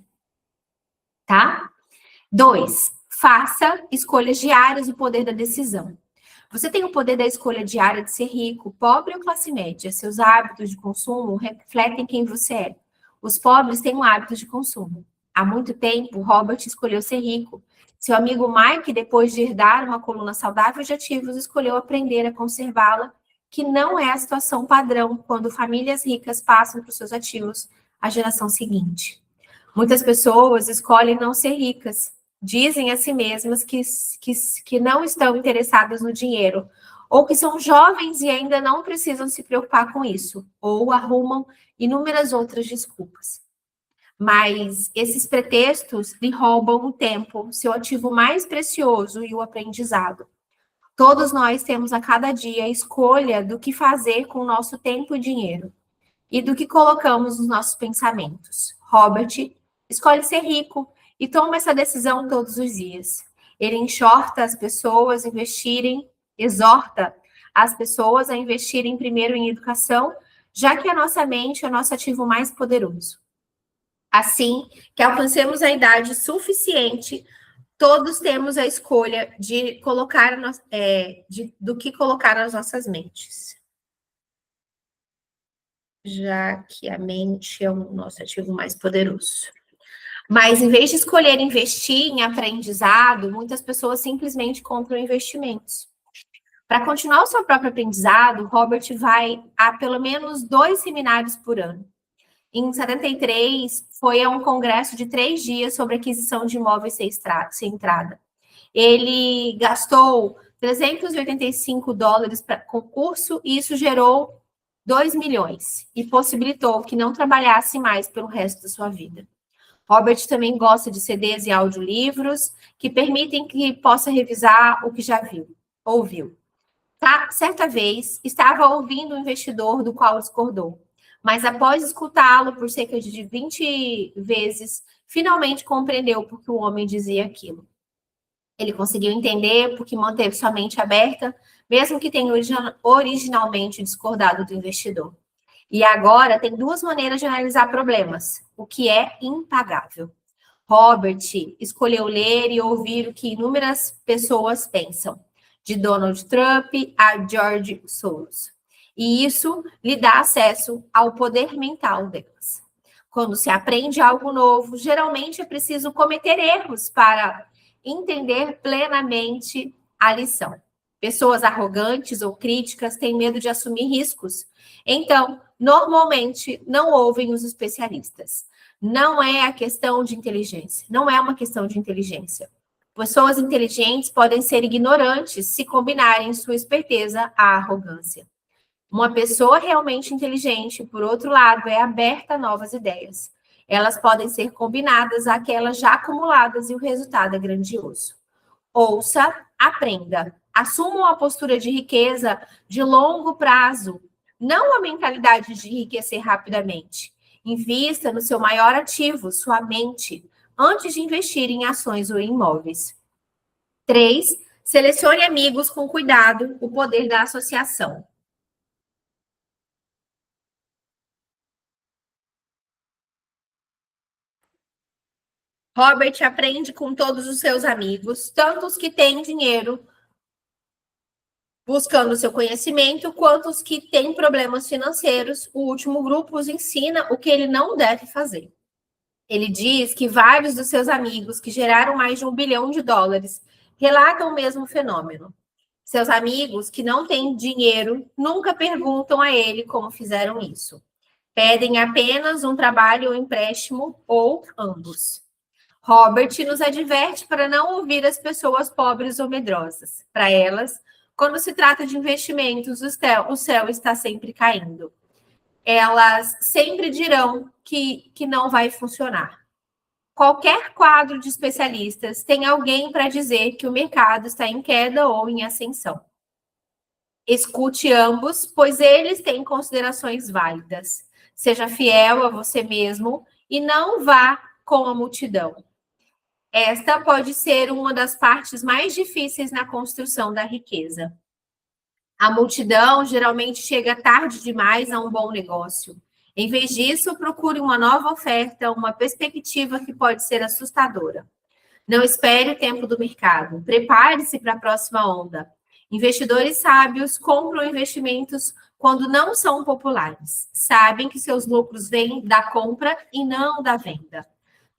tá? 2, faça escolhas diárias do poder da decisão. Você tem o poder da escolha diária de ser rico, pobre ou classe média. Seus hábitos de consumo refletem quem você é. Os pobres têm um hábito de consumo. Há muito tempo, Robert escolheu ser rico. Seu amigo Mike, depois de herdar uma coluna saudável de ativos, escolheu aprender a conservá-la, que não é a situação padrão quando famílias ricas passam para os seus ativos à geração seguinte. Muitas pessoas escolhem não ser ricas, dizem a si mesmas que não estão interessadas no dinheiro, ou que são jovens e ainda não precisam se preocupar com isso, ou arrumam inúmeras outras desculpas. Mas esses pretextos lhe roubam o tempo, seu ativo mais precioso e o aprendizado. Todos nós temos a cada dia a escolha do que fazer com o nosso tempo e dinheiro, e do que colocamos nos nossos pensamentos. Robert escolhe ser rico e toma essa decisão todos os dias. Ele exorta as pessoas a investirem primeiro em educação, já que a nossa mente é o nosso ativo mais poderoso. Assim que alcancemos a idade suficiente, todos temos a escolha de colocar do que colocar nas nossas mentes. Já que a mente é o nosso ativo mais poderoso. Mas, em vez de escolher investir em aprendizado, muitas pessoas simplesmente compram investimentos. Para continuar o seu próprio aprendizado, Robert vai a pelo menos 2 seminários por ano. Em 73, foi a um congresso de 3 dias sobre aquisição de imóveis sem entrada. Ele gastou $385 com o curso e isso gerou 2 milhões e possibilitou que não trabalhasse mais pelo resto da sua vida. Robert também gosta de CDs e audiolivros que permitem que possa revisar o que já ouviu. Tá? Certa vez, estava ouvindo um investidor do qual discordou, mas após escutá-lo por cerca de 20 vezes, finalmente compreendeu por que o homem dizia aquilo. Ele conseguiu entender porque manteve sua mente aberta, mesmo que tenha originalmente discordado do investidor. E agora tem 2 maneiras de analisar problemas, o que é impagável. Robert escolheu ler e ouvir o que inúmeras pessoas pensam, de Donald Trump a George Soros. E isso lhe dá acesso ao poder mental delas. Quando se aprende algo novo, geralmente é preciso cometer erros para entender plenamente a lição. Pessoas arrogantes ou críticas têm medo de assumir riscos. Então, normalmente, não ouvem os especialistas. Não é a questão de inteligência. Não é uma questão de inteligência. Pessoas inteligentes podem ser ignorantes se combinarem sua esperteza à arrogância. Uma pessoa realmente inteligente, por outro lado, é aberta a novas ideias. Elas podem ser combinadas àquelas já acumuladas e o resultado é grandioso. Ouça, aprenda. Assuma uma postura de riqueza de longo prazo, não a mentalidade de enriquecer rapidamente. Invista no seu maior ativo, sua mente, antes de investir em ações ou imóveis. 3. Selecione amigos com cuidado, o poder da associação. Robert aprende com todos os seus amigos, tanto os que têm dinheiro buscando seu conhecimento, quanto os que têm problemas financeiros. O último grupo os ensina o que ele não deve fazer. Ele diz que vários dos seus amigos que geraram mais de $1 bilhão relatam o mesmo fenômeno. Seus amigos que não têm dinheiro nunca perguntam a ele como fizeram isso. Pedem apenas um trabalho ou empréstimo, ou ambos. Robert nos adverte para não ouvir as pessoas pobres ou medrosas. Para elas, quando se trata de investimentos, o céu está sempre caindo. Elas sempre dirão que não vai funcionar. Qualquer quadro de especialistas tem alguém para dizer que o mercado está em queda ou em ascensão. Escute ambos, pois eles têm considerações válidas. Seja fiel a você mesmo e não vá com a multidão. Esta pode ser uma das partes mais difíceis na construção da riqueza. A multidão geralmente chega tarde demais a um bom negócio. Em vez disso, procure uma nova oferta, uma perspectiva que pode ser assustadora. Não espere o tempo do mercado. Prepare-se para a próxima onda. Investidores sábios compram investimentos quando não são populares. Sabem que seus lucros vêm da compra e não da venda.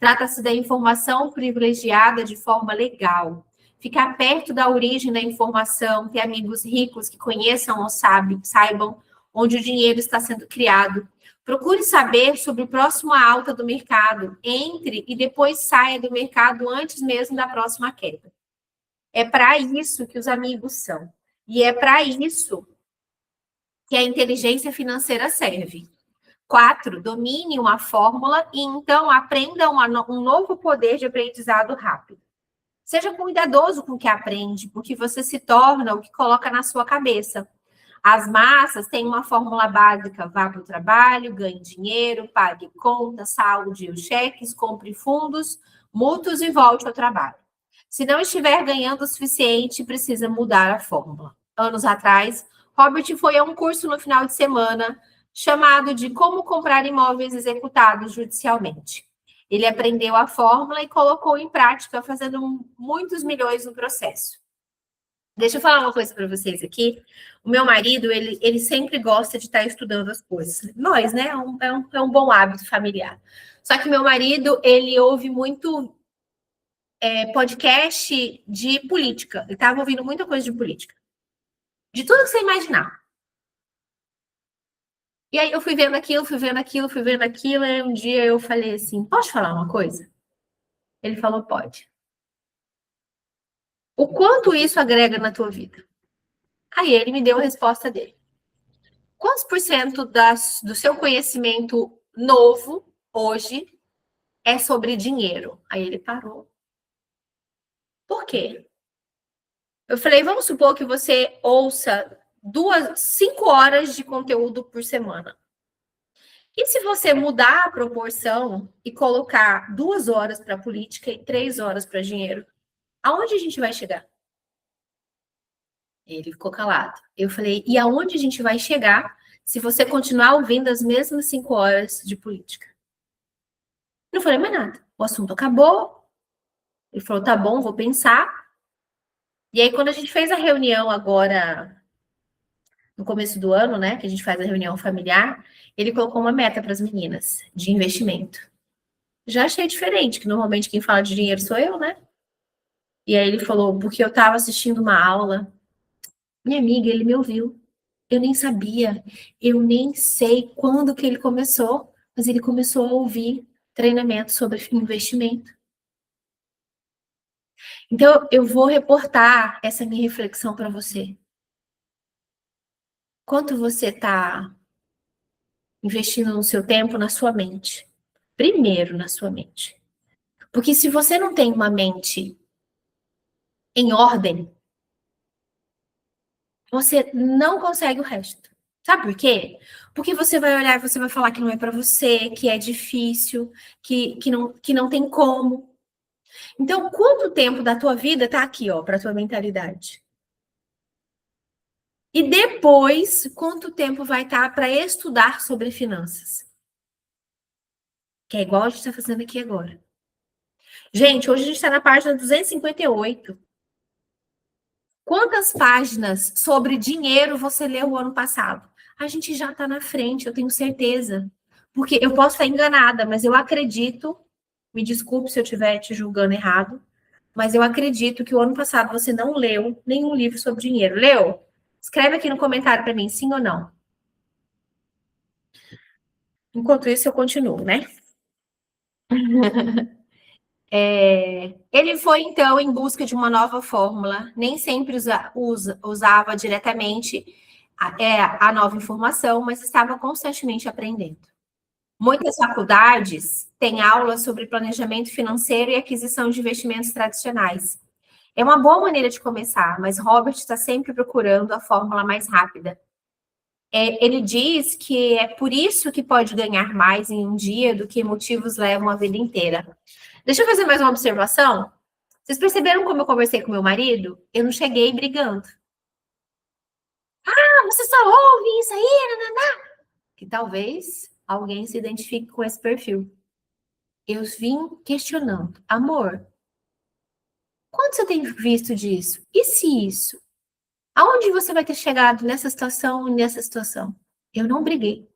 Trata-se da informação privilegiada de forma legal. Ficar perto da origem da informação, ter amigos ricos que conheçam ou saibam onde o dinheiro está sendo criado. Procure saber sobre o próximo alta do mercado. Entre e depois saia do mercado antes mesmo da próxima queda. É para isso que os amigos são. E é para isso que a inteligência financeira serve. 4, domine uma fórmula e então aprenda um novo poder de aprendizado rápido. Seja cuidadoso com o que aprende, porque você se torna o que coloca na sua cabeça. As massas têm uma fórmula básica: vá para o trabalho, ganhe dinheiro, pague contas, saúde os cheques, compre fundos, mútuos e volte ao trabalho. Se não estiver ganhando o suficiente, precisa mudar a fórmula. Anos atrás, Robert foi a um curso no final de semana chamado de Como Comprar Imóveis Executados Judicialmente. Ele aprendeu a fórmula e colocou em prática, fazendo muitos milhões no processo. Deixa eu falar uma coisa para vocês aqui. O meu marido, ele sempre gosta de estar estudando as coisas. Nós, né? É um bom hábito familiar. Só que meu marido, ele ouve muito podcast de política. Ele estava ouvindo muita coisa de política. De tudo que você imaginar. E aí eu fui vendo aquilo, e um dia eu falei assim, posso falar uma coisa? Ele falou, pode. O quanto isso agrega na tua vida? Aí ele me deu a resposta dele. Quantos por cento do seu conhecimento novo, hoje, é sobre dinheiro? Aí ele parou. Por quê? Eu falei, vamos supor que você ouça 5 horas de conteúdo por semana. E se você mudar a proporção e colocar 2 horas para política e 3 horas para dinheiro, aonde a gente vai chegar? Ele ficou calado. Eu falei, e aonde a gente vai chegar se você continuar ouvindo as mesmas 5 horas de política? Eu não falei mais nada. O assunto acabou. Ele falou, tá bom, vou pensar. E aí, quando a gente fez a reunião agora, no começo do ano, né, que a gente faz a reunião familiar, ele colocou uma meta para as meninas de investimento. Já achei diferente, que normalmente quem fala de dinheiro sou eu, né? E aí ele falou, porque eu estava assistindo uma aula, minha amiga, ele me ouviu. Eu nem sabia, eu nem sei quando que ele começou, mas ele começou a ouvir treinamento sobre investimento. Então, eu vou reportar essa minha reflexão para você. Quanto você está investindo no seu tempo, na sua mente? Primeiro, na sua mente. Porque se você não tem uma mente em ordem, você não consegue o resto. Sabe por quê? Porque você vai olhar e você vai falar que não é para você, que é difícil, que não tem como. Então, quanto tempo da tua vida tá aqui, ó, para tua mentalidade? E depois, quanto tempo vai estar para estudar sobre finanças? Que é igual a gente está fazendo aqui agora. Gente, hoje a gente está na página 258. Quantas páginas sobre dinheiro você leu o ano passado? A gente já está na frente, eu tenho certeza. Porque eu posso estar enganada, mas eu acredito, me desculpe se eu estiver te julgando errado, mas eu acredito que o ano passado você não leu nenhum livro sobre dinheiro. Leu? Escreve aqui no comentário para mim, sim ou não. Enquanto isso, eu continuo, né? Ele foi, então, em busca de uma nova fórmula, nem sempre usava diretamente a nova informação, mas estava constantemente aprendendo. Muitas faculdades têm aulas sobre planejamento financeiro e aquisição de investimentos tradicionais. É uma boa maneira de começar, mas Robert está sempre procurando a fórmula mais rápida. Ele diz que é por isso que pode ganhar mais em um dia do que motivos levam a vida inteira. Deixa eu fazer mais uma observação. Vocês perceberam como eu conversei com meu marido? Eu não cheguei brigando. Ah, você só ouve isso aí, nananã. Que talvez alguém se identifique com esse perfil. Eu vim questionando. Amor, quando você tem visto disso? E se isso? Aonde você vai ter chegado nessa situação e nessa situação? Eu não briguei.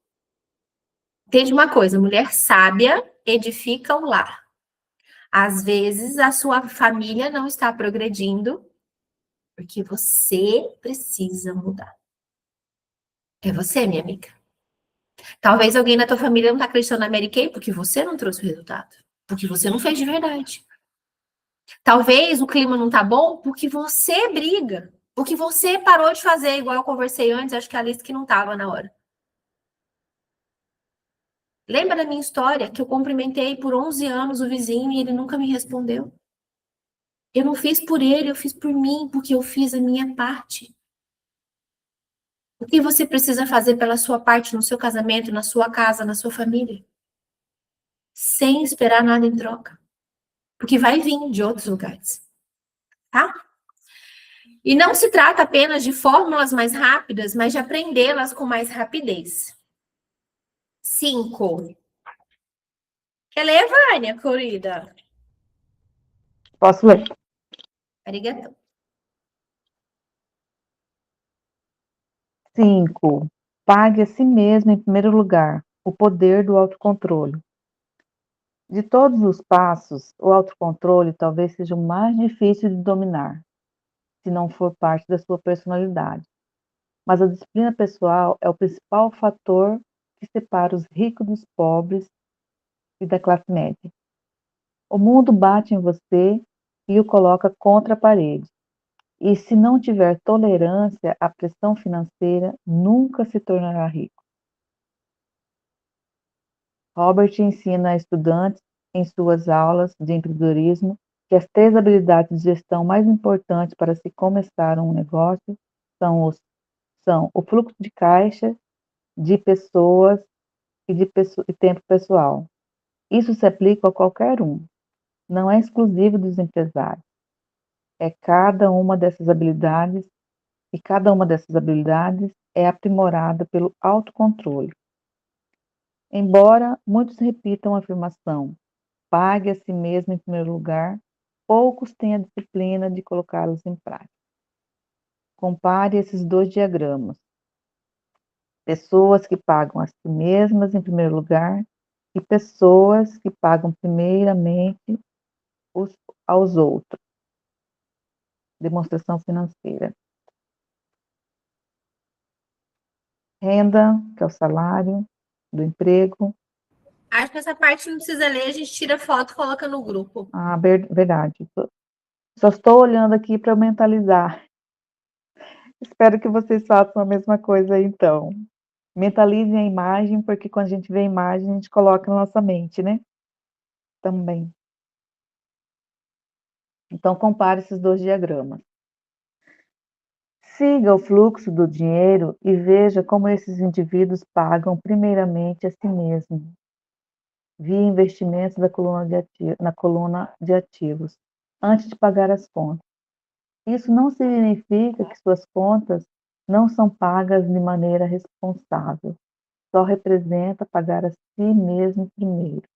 Entende uma coisa, mulher sábia edifica o lar. Às vezes a sua família não está progredindo porque você precisa mudar. É você, minha amiga. Talvez alguém na tua família não está acreditando na Mary Kay porque você não trouxe o resultado. Porque você não fez de verdade. Talvez o clima não tá bom porque você briga. Porque você parou de fazer, igual eu conversei antes, acho que a Alice que não estava na hora. Lembra da minha história que eu cumprimentei por 11 anos o vizinho e ele nunca me respondeu? Eu não fiz por ele, eu fiz por mim, porque eu fiz a minha parte. O que você precisa fazer pela sua parte no seu casamento, na sua casa, na sua família? Sem esperar nada em troca. Porque vai vir de outros lugares, tá? E não se trata apenas de fórmulas mais rápidas, mas de aprendê-las com mais rapidez. 5. Quer ler, Vânia, querida? Posso ler? Arigatão. 5. Pague a si mesmo em primeiro lugar. O poder do autocontrole. De todos os passos, o autocontrole talvez seja o mais difícil de dominar, se não for parte da sua personalidade. Mas a disciplina pessoal é o principal fator que separa os ricos dos pobres e da classe média. O mundo bate em você e o coloca contra a parede. E se não tiver tolerância à pressão financeira, nunca se tornará rico. Robert ensina a estudantes em suas aulas de empreendedorismo que as 3 habilidades de gestão mais importantes para se começar um negócio são o fluxo de caixa, de pessoas e tempo pessoal. Isso se aplica a qualquer um, não é exclusivo dos empresários. É cada uma dessas habilidades e cada uma dessas habilidades é aprimorada pelo autocontrole. Embora muitos repitam a afirmação, pague a si mesmo em primeiro lugar, poucos têm a disciplina de colocá-los em prática. Compare esses 2 diagramas. Pessoas que pagam a si mesmas em primeiro lugar e pessoas que pagam primeiramente aos outros. Demonstração financeira. Renda, que é o salário do emprego. Acho que essa parte não precisa ler, a gente tira foto e coloca no grupo. Ah, verdade. Só estou olhando aqui para mentalizar. Espero que vocês façam a mesma coisa aí, então. Mentalizem a imagem, porque quando a gente vê a imagem, a gente coloca na nossa mente, né? Também. Então, compare esses 2 diagramas. Siga o fluxo do dinheiro e veja como esses indivíduos pagam primeiramente a si mesmos, via investimentos na coluna de ativos, antes de pagar as contas. Isso não significa que suas contas não são pagas de maneira responsável. Só representa pagar a si mesmo primeiro.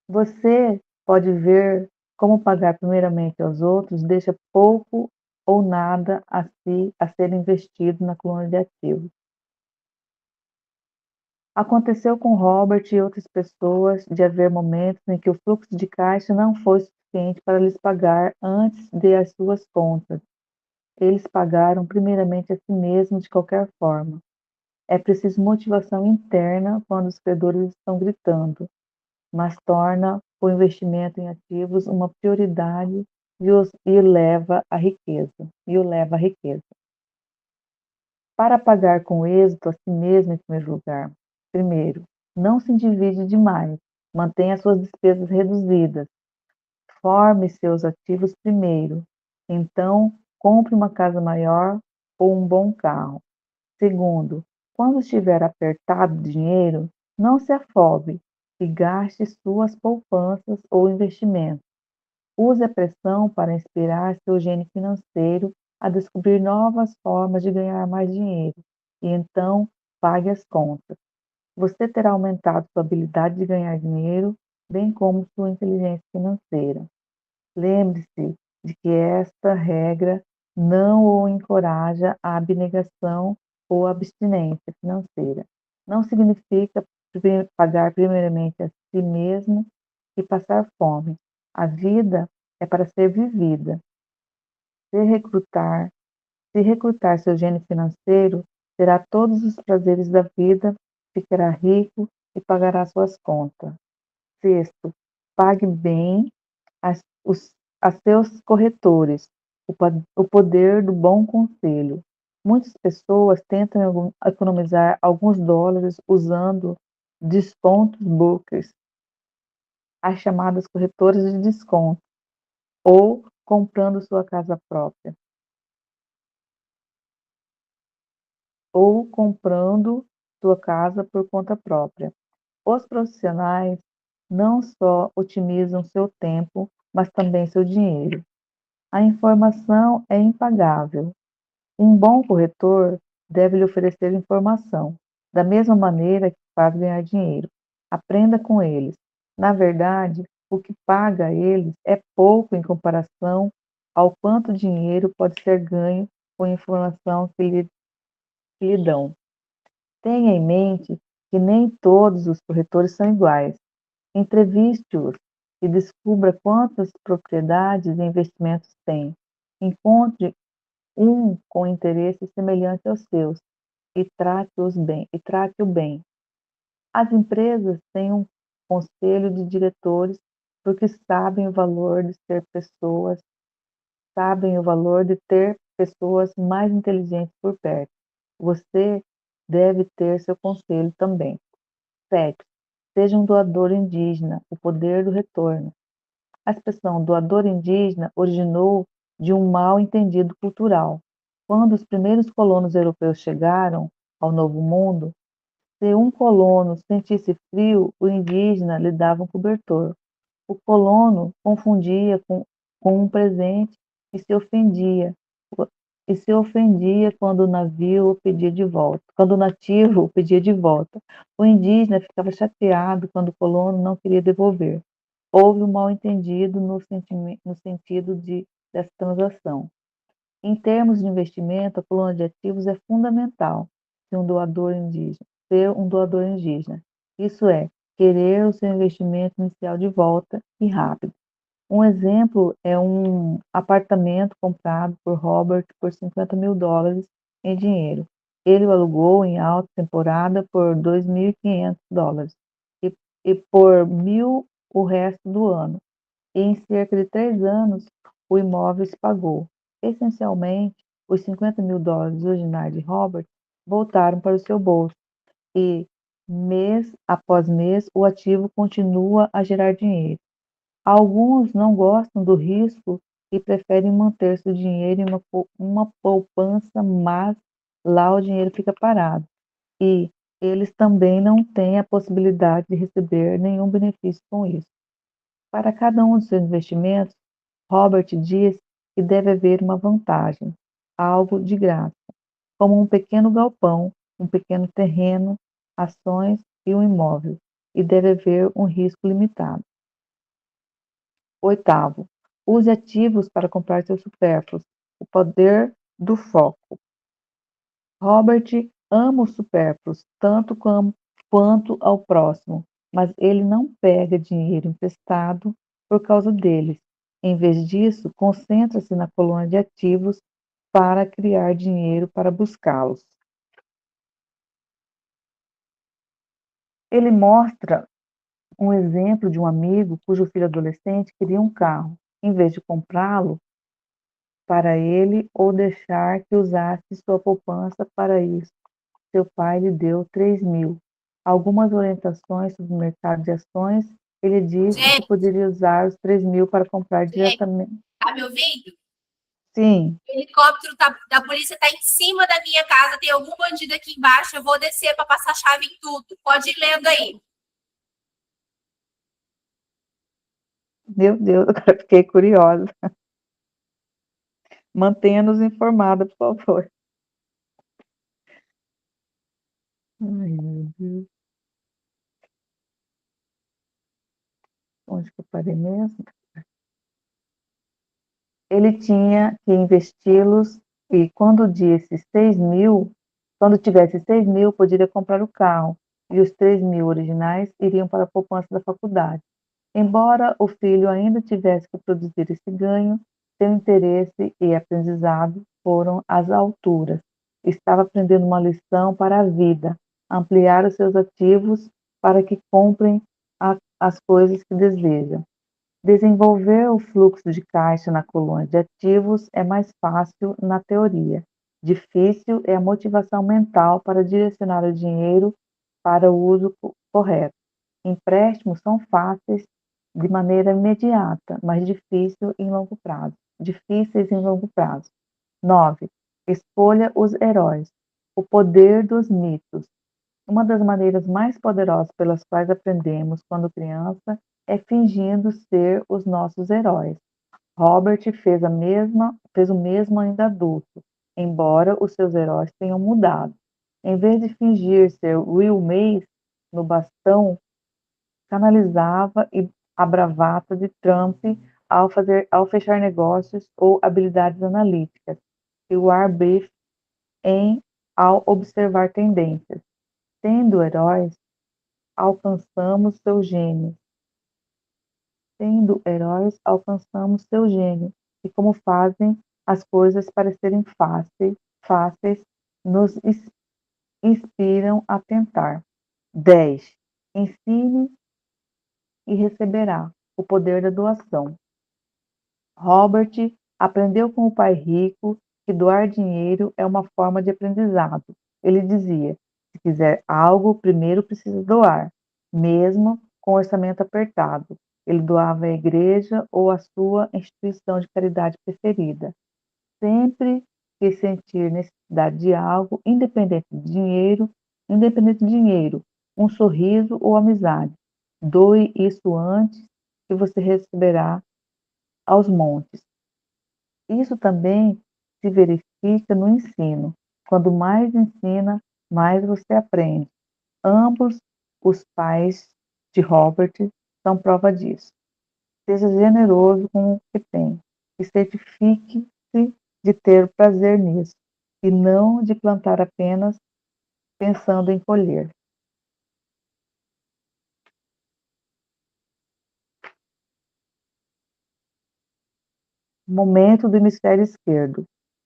Você pode ver como pagar primeiramente aos outros deixa pouco ou nada a ser investido na coluna de ativos. Aconteceu com Robert e outras pessoas de haver momentos em que o fluxo de caixa não foi suficiente para lhes pagar antes de as suas contas. Eles pagaram primeiramente a si mesmos de qualquer forma. É preciso motivação interna quando os credores estão gritando, mas torna o investimento em ativos uma prioridade e leva à riqueza. Para pagar com êxito a si mesmo em primeiro lugar. Primeiro, não se endivide demais. Mantenha suas despesas reduzidas. Forme seus ativos primeiro. Então, compre uma casa maior ou um bom carro. Segundo, quando estiver apertado de dinheiro, não se afobe e gaste suas poupanças ou investimentos. Use a pressão para inspirar seu gênio financeiro a descobrir novas formas de ganhar mais dinheiro e então pague as contas. Você terá aumentado sua habilidade de ganhar dinheiro, bem como sua inteligência financeira. Lembre-se de que esta regra não o encoraja à abnegação ou abstinência financeira. Não significa pagar primeiramente a si mesmo e passar fome. A vida é para ser vivida. Se recrutar, se recrutar seu gênio financeiro, terá todos os prazeres da vida, ficará rico e pagará suas contas. Sexto, pague bem a seus corretores o poder do bom conselho. Muitas pessoas tentam economizar alguns dólares usando descontos brokers, as chamadas corretoras de desconto, ou comprando sua casa própria, ou comprando sua casa por conta própria. Os profissionais não só otimizam seu tempo, mas também seu dinheiro. A informação é impagável. Um bom corretor deve lhe oferecer informação, da mesma maneira que faz ganhar dinheiro. Aprenda com eles. Na verdade, o que paga a eles é pouco em comparação ao quanto dinheiro pode ser ganho com a informação que lhe dão. Tenha em mente que nem todos os corretores são iguais. Entreviste-os e descubra quantas propriedades e investimentos têm. Encontre um com interesses semelhantes aos seus e trate-o bem. As empresas têm um conselho de diretores porque sabem o valor de ter pessoas mais inteligentes por perto. Você deve ter seu conselho também. 7. Seja um doador indígena, o poder do retorno. A expressão doador indígena originou de um mal-entendido cultural. Quando os primeiros colonos europeus chegaram ao Novo Mundo, se um colono sentisse frio, o indígena lhe dava um cobertor. O colono confundia com um presente e se ofendia quando o navio o pedia de volta, quando o nativo o pedia de volta. O indígena ficava chateado quando o colono não queria devolver. Houve um mal-entendido no sentido dessa transação. Em termos de investimento, a coluna de ativos é fundamental ser um doador indígena. Isso é, querer o seu investimento inicial de volta e rápido. Um exemplo é um apartamento comprado por Robert por $50.000 em dinheiro. Ele o alugou em alta temporada por $2.500 e por $1.000 o resto do ano. E em cerca de 3 anos, o imóvel se pagou. Essencialmente, os $50.000 originais de Robert voltaram para o seu bolso e, mês após mês, o ativo continua a gerar dinheiro. Alguns não gostam do risco e preferem manter seu dinheiro em uma poupança, mas lá o dinheiro fica parado. E eles também não têm a possibilidade de receber nenhum benefício com isso. Para cada um dos seus investimentos, Robert diz que deve haver uma vantagem, algo de graça, como um pequeno galpão, um pequeno terreno, ações e um imóvel, e deve haver um risco limitado. Oitavo, use ativos para comprar seus supérfluos, o poder do foco. Robert ama os supérfluos tanto quanto ao próximo, mas ele não pega dinheiro emprestado por causa deles. Em vez disso, concentra-se na coluna de ativos para criar dinheiro para buscá-los. Ele mostra um exemplo de um amigo cujo filho adolescente queria um carro. Em vez de comprá-lo para ele ou deixar que usasse sua poupança para isso, seu pai lhe deu 3.000. Algumas orientações sobre o mercado de ações, ele disse que Gente, poderia usar os 3.000 para comprar gente, diretamente. tá me ouvindo? Sim, O helicóptero da polícia está em cima da minha casa, tem algum bandido aqui embaixo, eu vou descer para passar chave em tudo. Pode ir lendo aí. meu Deus, agora fiquei curiosa. Mantenha-nos informada, por favor. Ai, meu Deus. Onde que eu parei mesmo? Ele tinha que investi-los e quando tivesse 6.000, poderia comprar o carro, e os 3.000 originais iriam para a poupança da faculdade. Embora o filho ainda tivesse que produzir esse ganho, seu interesse e aprendizado foram às alturas. Estava aprendendo uma lição para a vida, ampliar os seus ativos para que comprem as coisas que desejam. Desenvolver o fluxo de caixa na coluna de ativos é mais fácil na teoria. Difícil é a motivação mental para direcionar o dinheiro para o uso correto. Empréstimos são fáceis de maneira imediata, mas difíceis em longo prazo. 9. Escolha os heróis. O poder dos mitos. Uma das maneiras mais poderosas pelas quais aprendemos quando criança é fingindo ser os nossos heróis. Robert fez o mesmo ainda adulto, embora os seus heróis tenham mudado. Em vez de fingir ser Will Mace no bastão, canalizava a bravata de Trump ao fechar negócios ou habilidades analíticas, e o War Brief ao observar tendências. Sendo heróis, alcançamos seu gênio. Sendo heróis, alcançamos seu gênio. E como fazem as coisas parecerem fáceis, nos inspiram a tentar. 10. Ensine e receberá o poder da doação. Robert aprendeu com o pai rico que doar dinheiro é uma forma de aprendizado. Ele dizia: se quiser algo, primeiro precisa doar, mesmo com orçamento apertado. Ele doava à igreja ou à sua instituição de caridade preferida. Sempre que sentir necessidade de algo, independente de dinheiro, um sorriso ou amizade, doe isso antes que você receberá aos montes. Isso também se verifica no ensino. Quando mais ensina, mais você aprende. Ambos os pais de Robert são prova disso. Seja generoso com o que tem e certifique-se de ter prazer nisso, e não de plantar apenas pensando em colher. Momento do hemisfério esquerdo.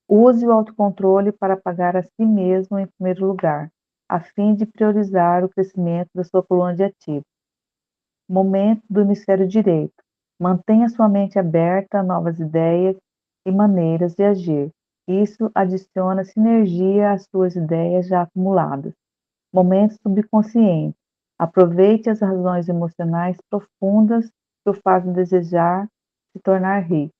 Use o autocontrole para pagar a si mesmo em primeiro lugar, a fim de priorizar o crescimento da sua coluna de ativos. Momento do hemisfério direito. Mantenha sua mente aberta a novas ideias e maneiras de agir. Isso adiciona sinergia às suas ideias já acumuladas. Momento subconsciente. Aproveite as razões emocionais profundas que o fazem desejar se tornar rico.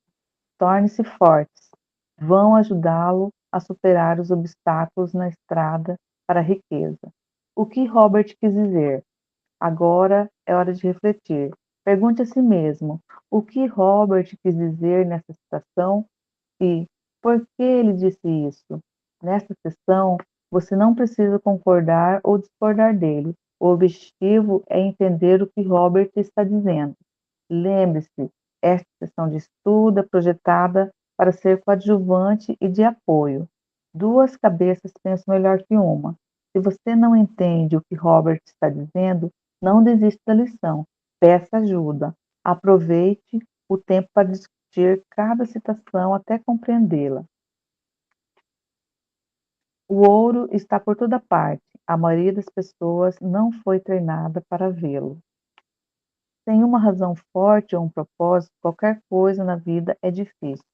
Torne-se fortes. Vão ajudá-lo a superar os obstáculos na estrada para a riqueza. O que Robert quis dizer? Agora é hora de refletir. Pergunte a si mesmo: o que Robert quis dizer nessa citação e por que ele disse isso? Nesta sessão, você não precisa concordar ou discordar dele. O objetivo é entender o que Robert está dizendo. Lembre-se, esta sessão de estudo é projetada para ser coadjuvante e de apoio. Duas cabeças pensam melhor que uma. Se você não entende o que Robert está dizendo, não desista da lição. Peça ajuda. Aproveite o tempo para discutir cada citação até compreendê-la. O ouro está por toda parte. A maioria das pessoas não foi treinada para vê-lo. Sem uma razão forte ou um propósito, qualquer coisa na vida é difícil.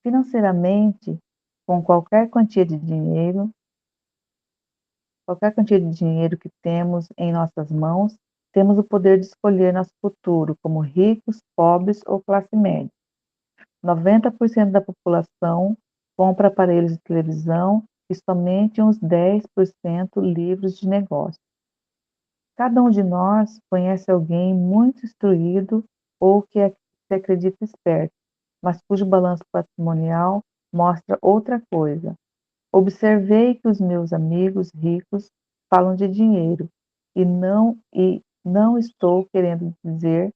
Financeiramente, com qualquer quantia de dinheiro que temos em nossas mãos, temos o poder de escolher nosso futuro como ricos, pobres ou classe média. 90% da população compra aparelhos de televisão e somente uns 10% livros de negócio. Cada um de nós conhece alguém muito instruído ou que se acredita esperto, mas cujo balanço patrimonial mostra outra coisa. Observei que os meus amigos ricos falam de dinheiro e não estou querendo dizer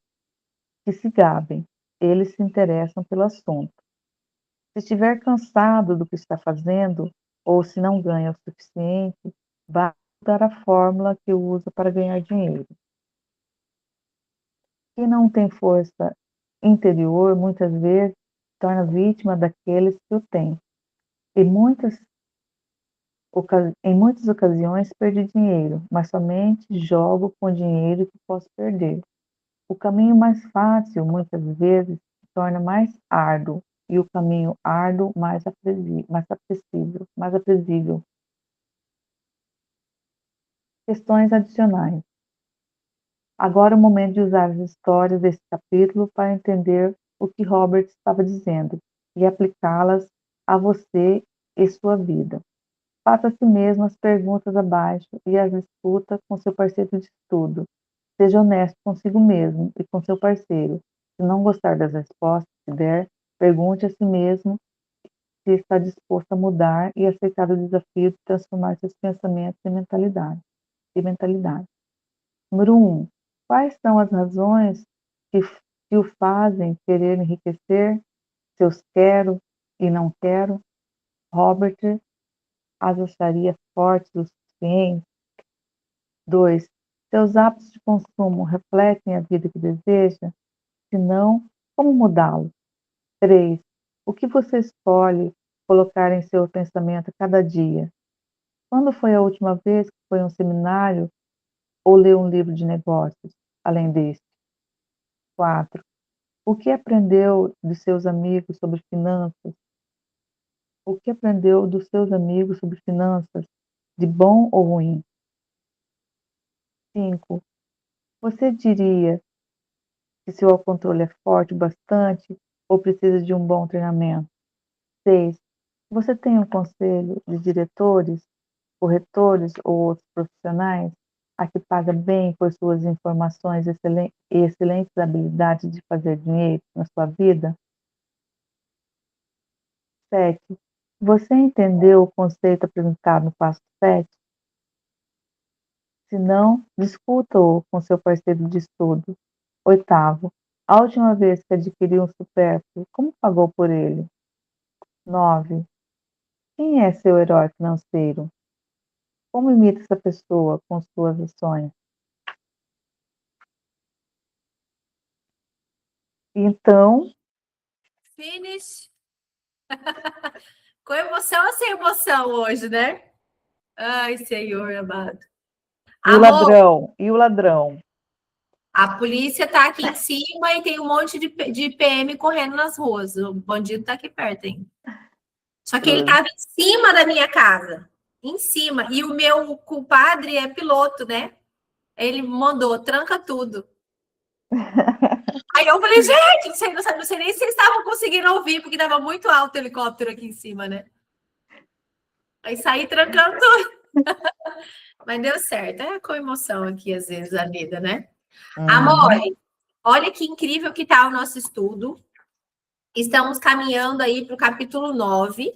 que se gabem, eles se interessam pelo assunto. Se estiver cansado do que está fazendo, ou se não ganha o suficiente, vá mudar a fórmula que usa para ganhar dinheiro. Quem não tem força interior, muitas vezes, se torna vítima daqueles que o têm. E em muitas ocasiões perdi dinheiro, mas somente jogo com o dinheiro que posso perder. O caminho mais fácil, muitas vezes, se torna mais árduo, e o caminho árduo mais aprazível. Questões adicionais. Agora é o momento de usar as histórias desse capítulo para entender o que Robert estava dizendo e aplicá-las a você e sua vida. Faça a si mesmo as perguntas abaixo e as discuta com seu parceiro de estudo. Seja honesto consigo mesmo e com seu parceiro. Se não gostar das respostas que der, pergunte a si mesmo se está disposto a mudar e aceitar o desafio de transformar seus pensamentos em mentalidade. Número 1. Quais são as razões que o fazem querer enriquecer? Seus quero e não quero? Robert as acharia fortes o suficiente? 2. Seus hábitos de consumo refletem a vida que deseja? Se não, como mudá-los? 3. O que você escolhe colocar em seu pensamento a cada dia? Quando foi a última vez que foi a um seminário ou leu um livro de negócios, além deste? 4. O que aprendeu de seus amigos sobre finanças? O que aprendeu dos seus amigos sobre finanças, de bom ou ruim? 5. Você diria que seu autocontrole é forte o bastante ou precisa de um bom treinamento? 6. Você tem um conselho de diretores, corretores ou outros profissionais a que paga bem por suas informações e excelentes habilidades de fazer dinheiro na sua vida? 7. Você entendeu o conceito apresentado no passo 7? Se não, discuta-o com seu parceiro de estudo. 8. A última vez que adquiriu um supérfluo, como pagou por ele? 9. Quem é seu herói financeiro? Como imita essa pessoa com suas ações? Então, Finish. Com emoção ou sem emoção hoje, né? Ai, Senhor amado. e o Amor, ladrão? E o ladrão? a polícia tá aqui em cima e tem um monte de PM correndo nas ruas. O bandido tá aqui perto, hein? Só que ele tava em cima da minha casa. Em cima. E o meu compadre é piloto, né? Ele mandou, tranca tudo. Aí eu falei, gente, não sei nem se vocês estavam conseguindo ouvir, porque estava muito alto o helicóptero aqui em cima, né? Aí saí trancando tudo. Mas deu certo. É com emoção aqui, às vezes, a vida, né? Amor, olha que incrível que tá o nosso estudo. Estamos caminhando aí para o capítulo 9,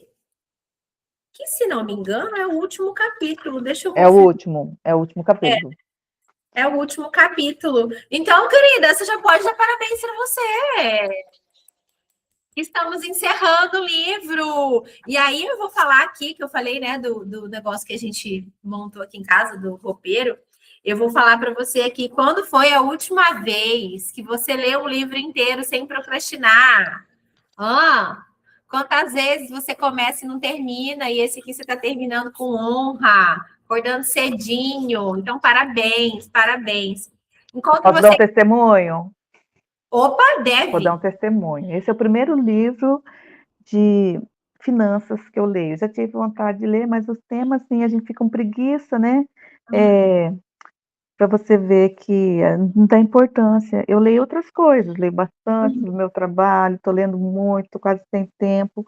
que, se não me engano, é o último capítulo. Deixa eu É o confirmar. último capítulo. É o último capítulo. Então, querida, você já pode dar parabéns para você. Estamos encerrando o livro. E aí eu vou falar aqui, que eu falei, né, do negócio que a gente montou aqui em casa, do roupeiro. Eu vou falar para você aqui quando foi a última vez que você leu um livro inteiro sem procrastinar. Quantas vezes você começa e não termina, e esse aqui você está terminando com honra, acordando cedinho. Então, parabéns, parabéns. Enquanto Posso dar um você. testemunho? Opa, Vou dar um deve. testemunho. Esse é o primeiro livro de finanças que eu leio. Já tive vontade de ler, mas os temas, assim, a gente fica com preguiça, né? para você ver que não dá importância. Eu leio outras coisas, leio bastante do meu trabalho, estou lendo muito, tô quase sem tempo,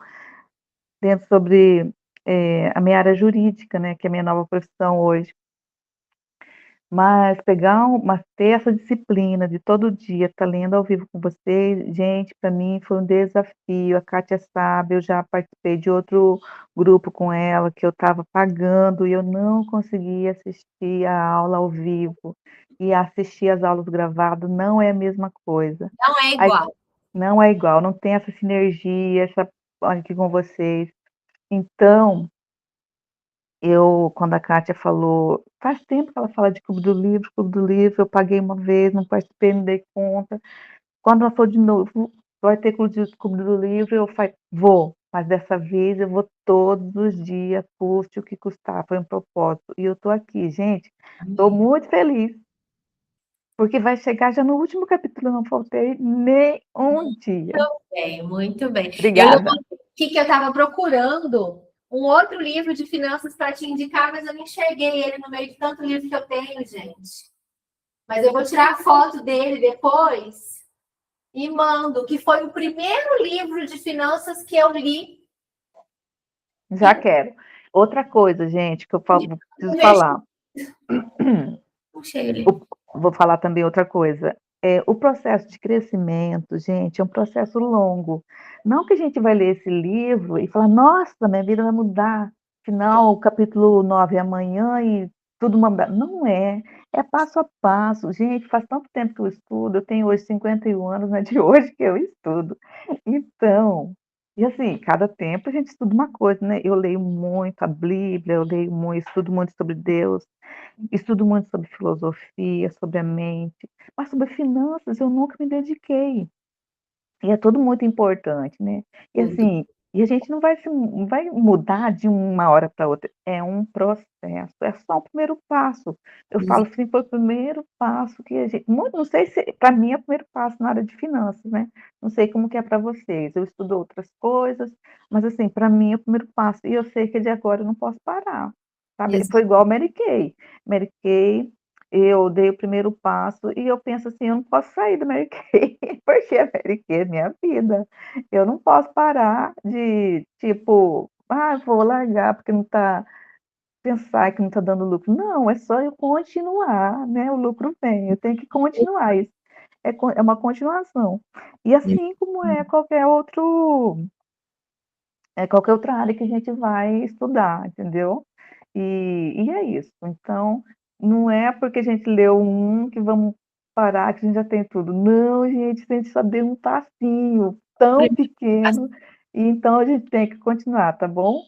lendo sobre a minha área jurídica, né, que é a minha nova profissão hoje. Mas mas ter essa disciplina de todo dia estar lendo ao vivo com vocês, gente, para mim foi um desafio. A Kátia sabe, eu já participei de outro grupo com ela, que eu estava pagando e eu não conseguia assistir a aula ao vivo. E assistir as aulas gravadas não é a mesma coisa. Não é Aí igual. não é igual, não tem essa sinergia, aqui com vocês. Então, quando a Kátia falou, faz tempo que ela fala de Clube do Livro, eu paguei uma vez, não participei, não dei conta. Quando ela falou de novo, vai ter Clube do Livro, eu falei, vou, mas dessa vez eu vou todos os dias, custe o que custar, foi um propósito. E eu tô aqui, gente, tô muito feliz, porque vai chegar já no último capítulo, não faltei nem um dia. Bem, muito bem. Eu Obrigada. que eu estava procurando um outro livro de finanças para te indicar, mas eu não enxerguei ele no meio de tanto livro que eu tenho, gente. Mas eu vou tirar a foto dele depois e mando, que foi o primeiro livro de finanças que eu li. Já quero. Outra coisa, gente, que eu preciso Veja, falar. puxei ele. Vou falar também outra coisa. O processo de crescimento, gente, é um processo longo. Não que a gente vai ler esse livro e falar, nossa, minha vida vai mudar. Afinal, o capítulo 9 é amanhã e tudo vai mudar. Não é. É passo a passo. Gente, faz tanto tempo que eu estudo, eu tenho hoje 51 anos, não é de hoje que eu estudo. Então, e assim, cada tempo a gente estuda uma coisa, né? Eu leio muito a Bíblia, eu leio muito, estudo muito sobre Deus. Estudo muito sobre filosofia, sobre a mente, mas sobre finanças eu nunca me dediquei. E é tudo muito importante, né. E Muito. assim, a gente não vai mudar de uma hora para outra, é um processo, é só o primeiro passo. Eu falo assim, foi o primeiro passo que a gente não sei se para mim é o primeiro passo na área de finanças, né, não sei como que é para vocês, eu estudo outras coisas, mas assim, para mim é o primeiro passo e eu sei que de agora eu não posso parar, sabe. Foi igual Mary Kay. Mary Kay, eu dei o primeiro passo e eu penso assim: "Eu não posso sair do Mary Kay, porque a Mary Kay é minha vida. Eu não posso parar de, tipo, ah, vou largar porque não tá pensar que não tá dando lucro". Não, é só eu continuar, né, o lucro vem, eu tenho que continuar, isso é uma continuação. E assim como qualquer outra área que a gente vai estudar, entendeu? E é isso. Então, não é porque a gente leu um que vamos parar, que a gente já tem tudo. Não, gente, a gente só deu um passinho tão pequeno, e então a gente tem que continuar, tá bom?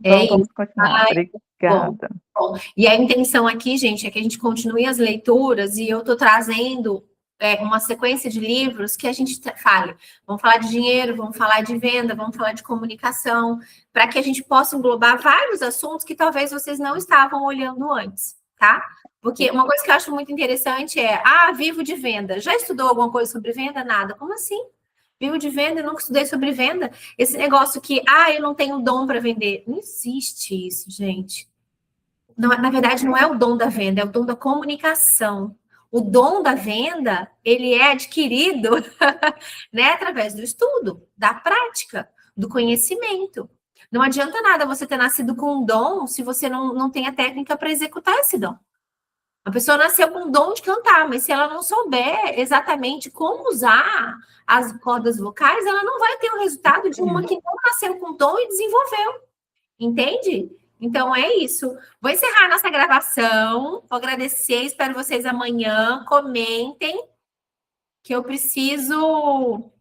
É Então isso. vamos continuar. Bom, Obrigada. bom. E a intenção aqui, gente, é que a gente continue as leituras e eu estou trazendo uma sequência de livros que a gente fale. Vamos falar de dinheiro, vamos falar de venda, vamos falar de comunicação, para que a gente possa englobar vários assuntos que talvez vocês não estavam olhando antes, tá? Porque uma coisa que eu acho muito interessante é, vivo de venda. Já estudou alguma coisa sobre venda? Nada. Como assim? Vivo de venda, eu nunca estudei sobre venda. Esse negócio que, eu não tenho dom para vender. Não existe isso, gente. Não, na verdade, não é o dom da venda, é o dom da comunicação. O dom da venda, ele é adquirido, né, através do estudo, da prática, do conhecimento. Não adianta nada você ter nascido com um dom se você não tem a técnica para executar esse dom. A pessoa nasceu com o dom de cantar, mas se ela não souber exatamente como usar as cordas vocais, ela não vai ter o resultado de uma que não nasceu com dom e desenvolveu. Entende? Então é isso. Vou encerrar nossa gravação. Vou agradecer, espero vocês amanhã. Comentem, que eu preciso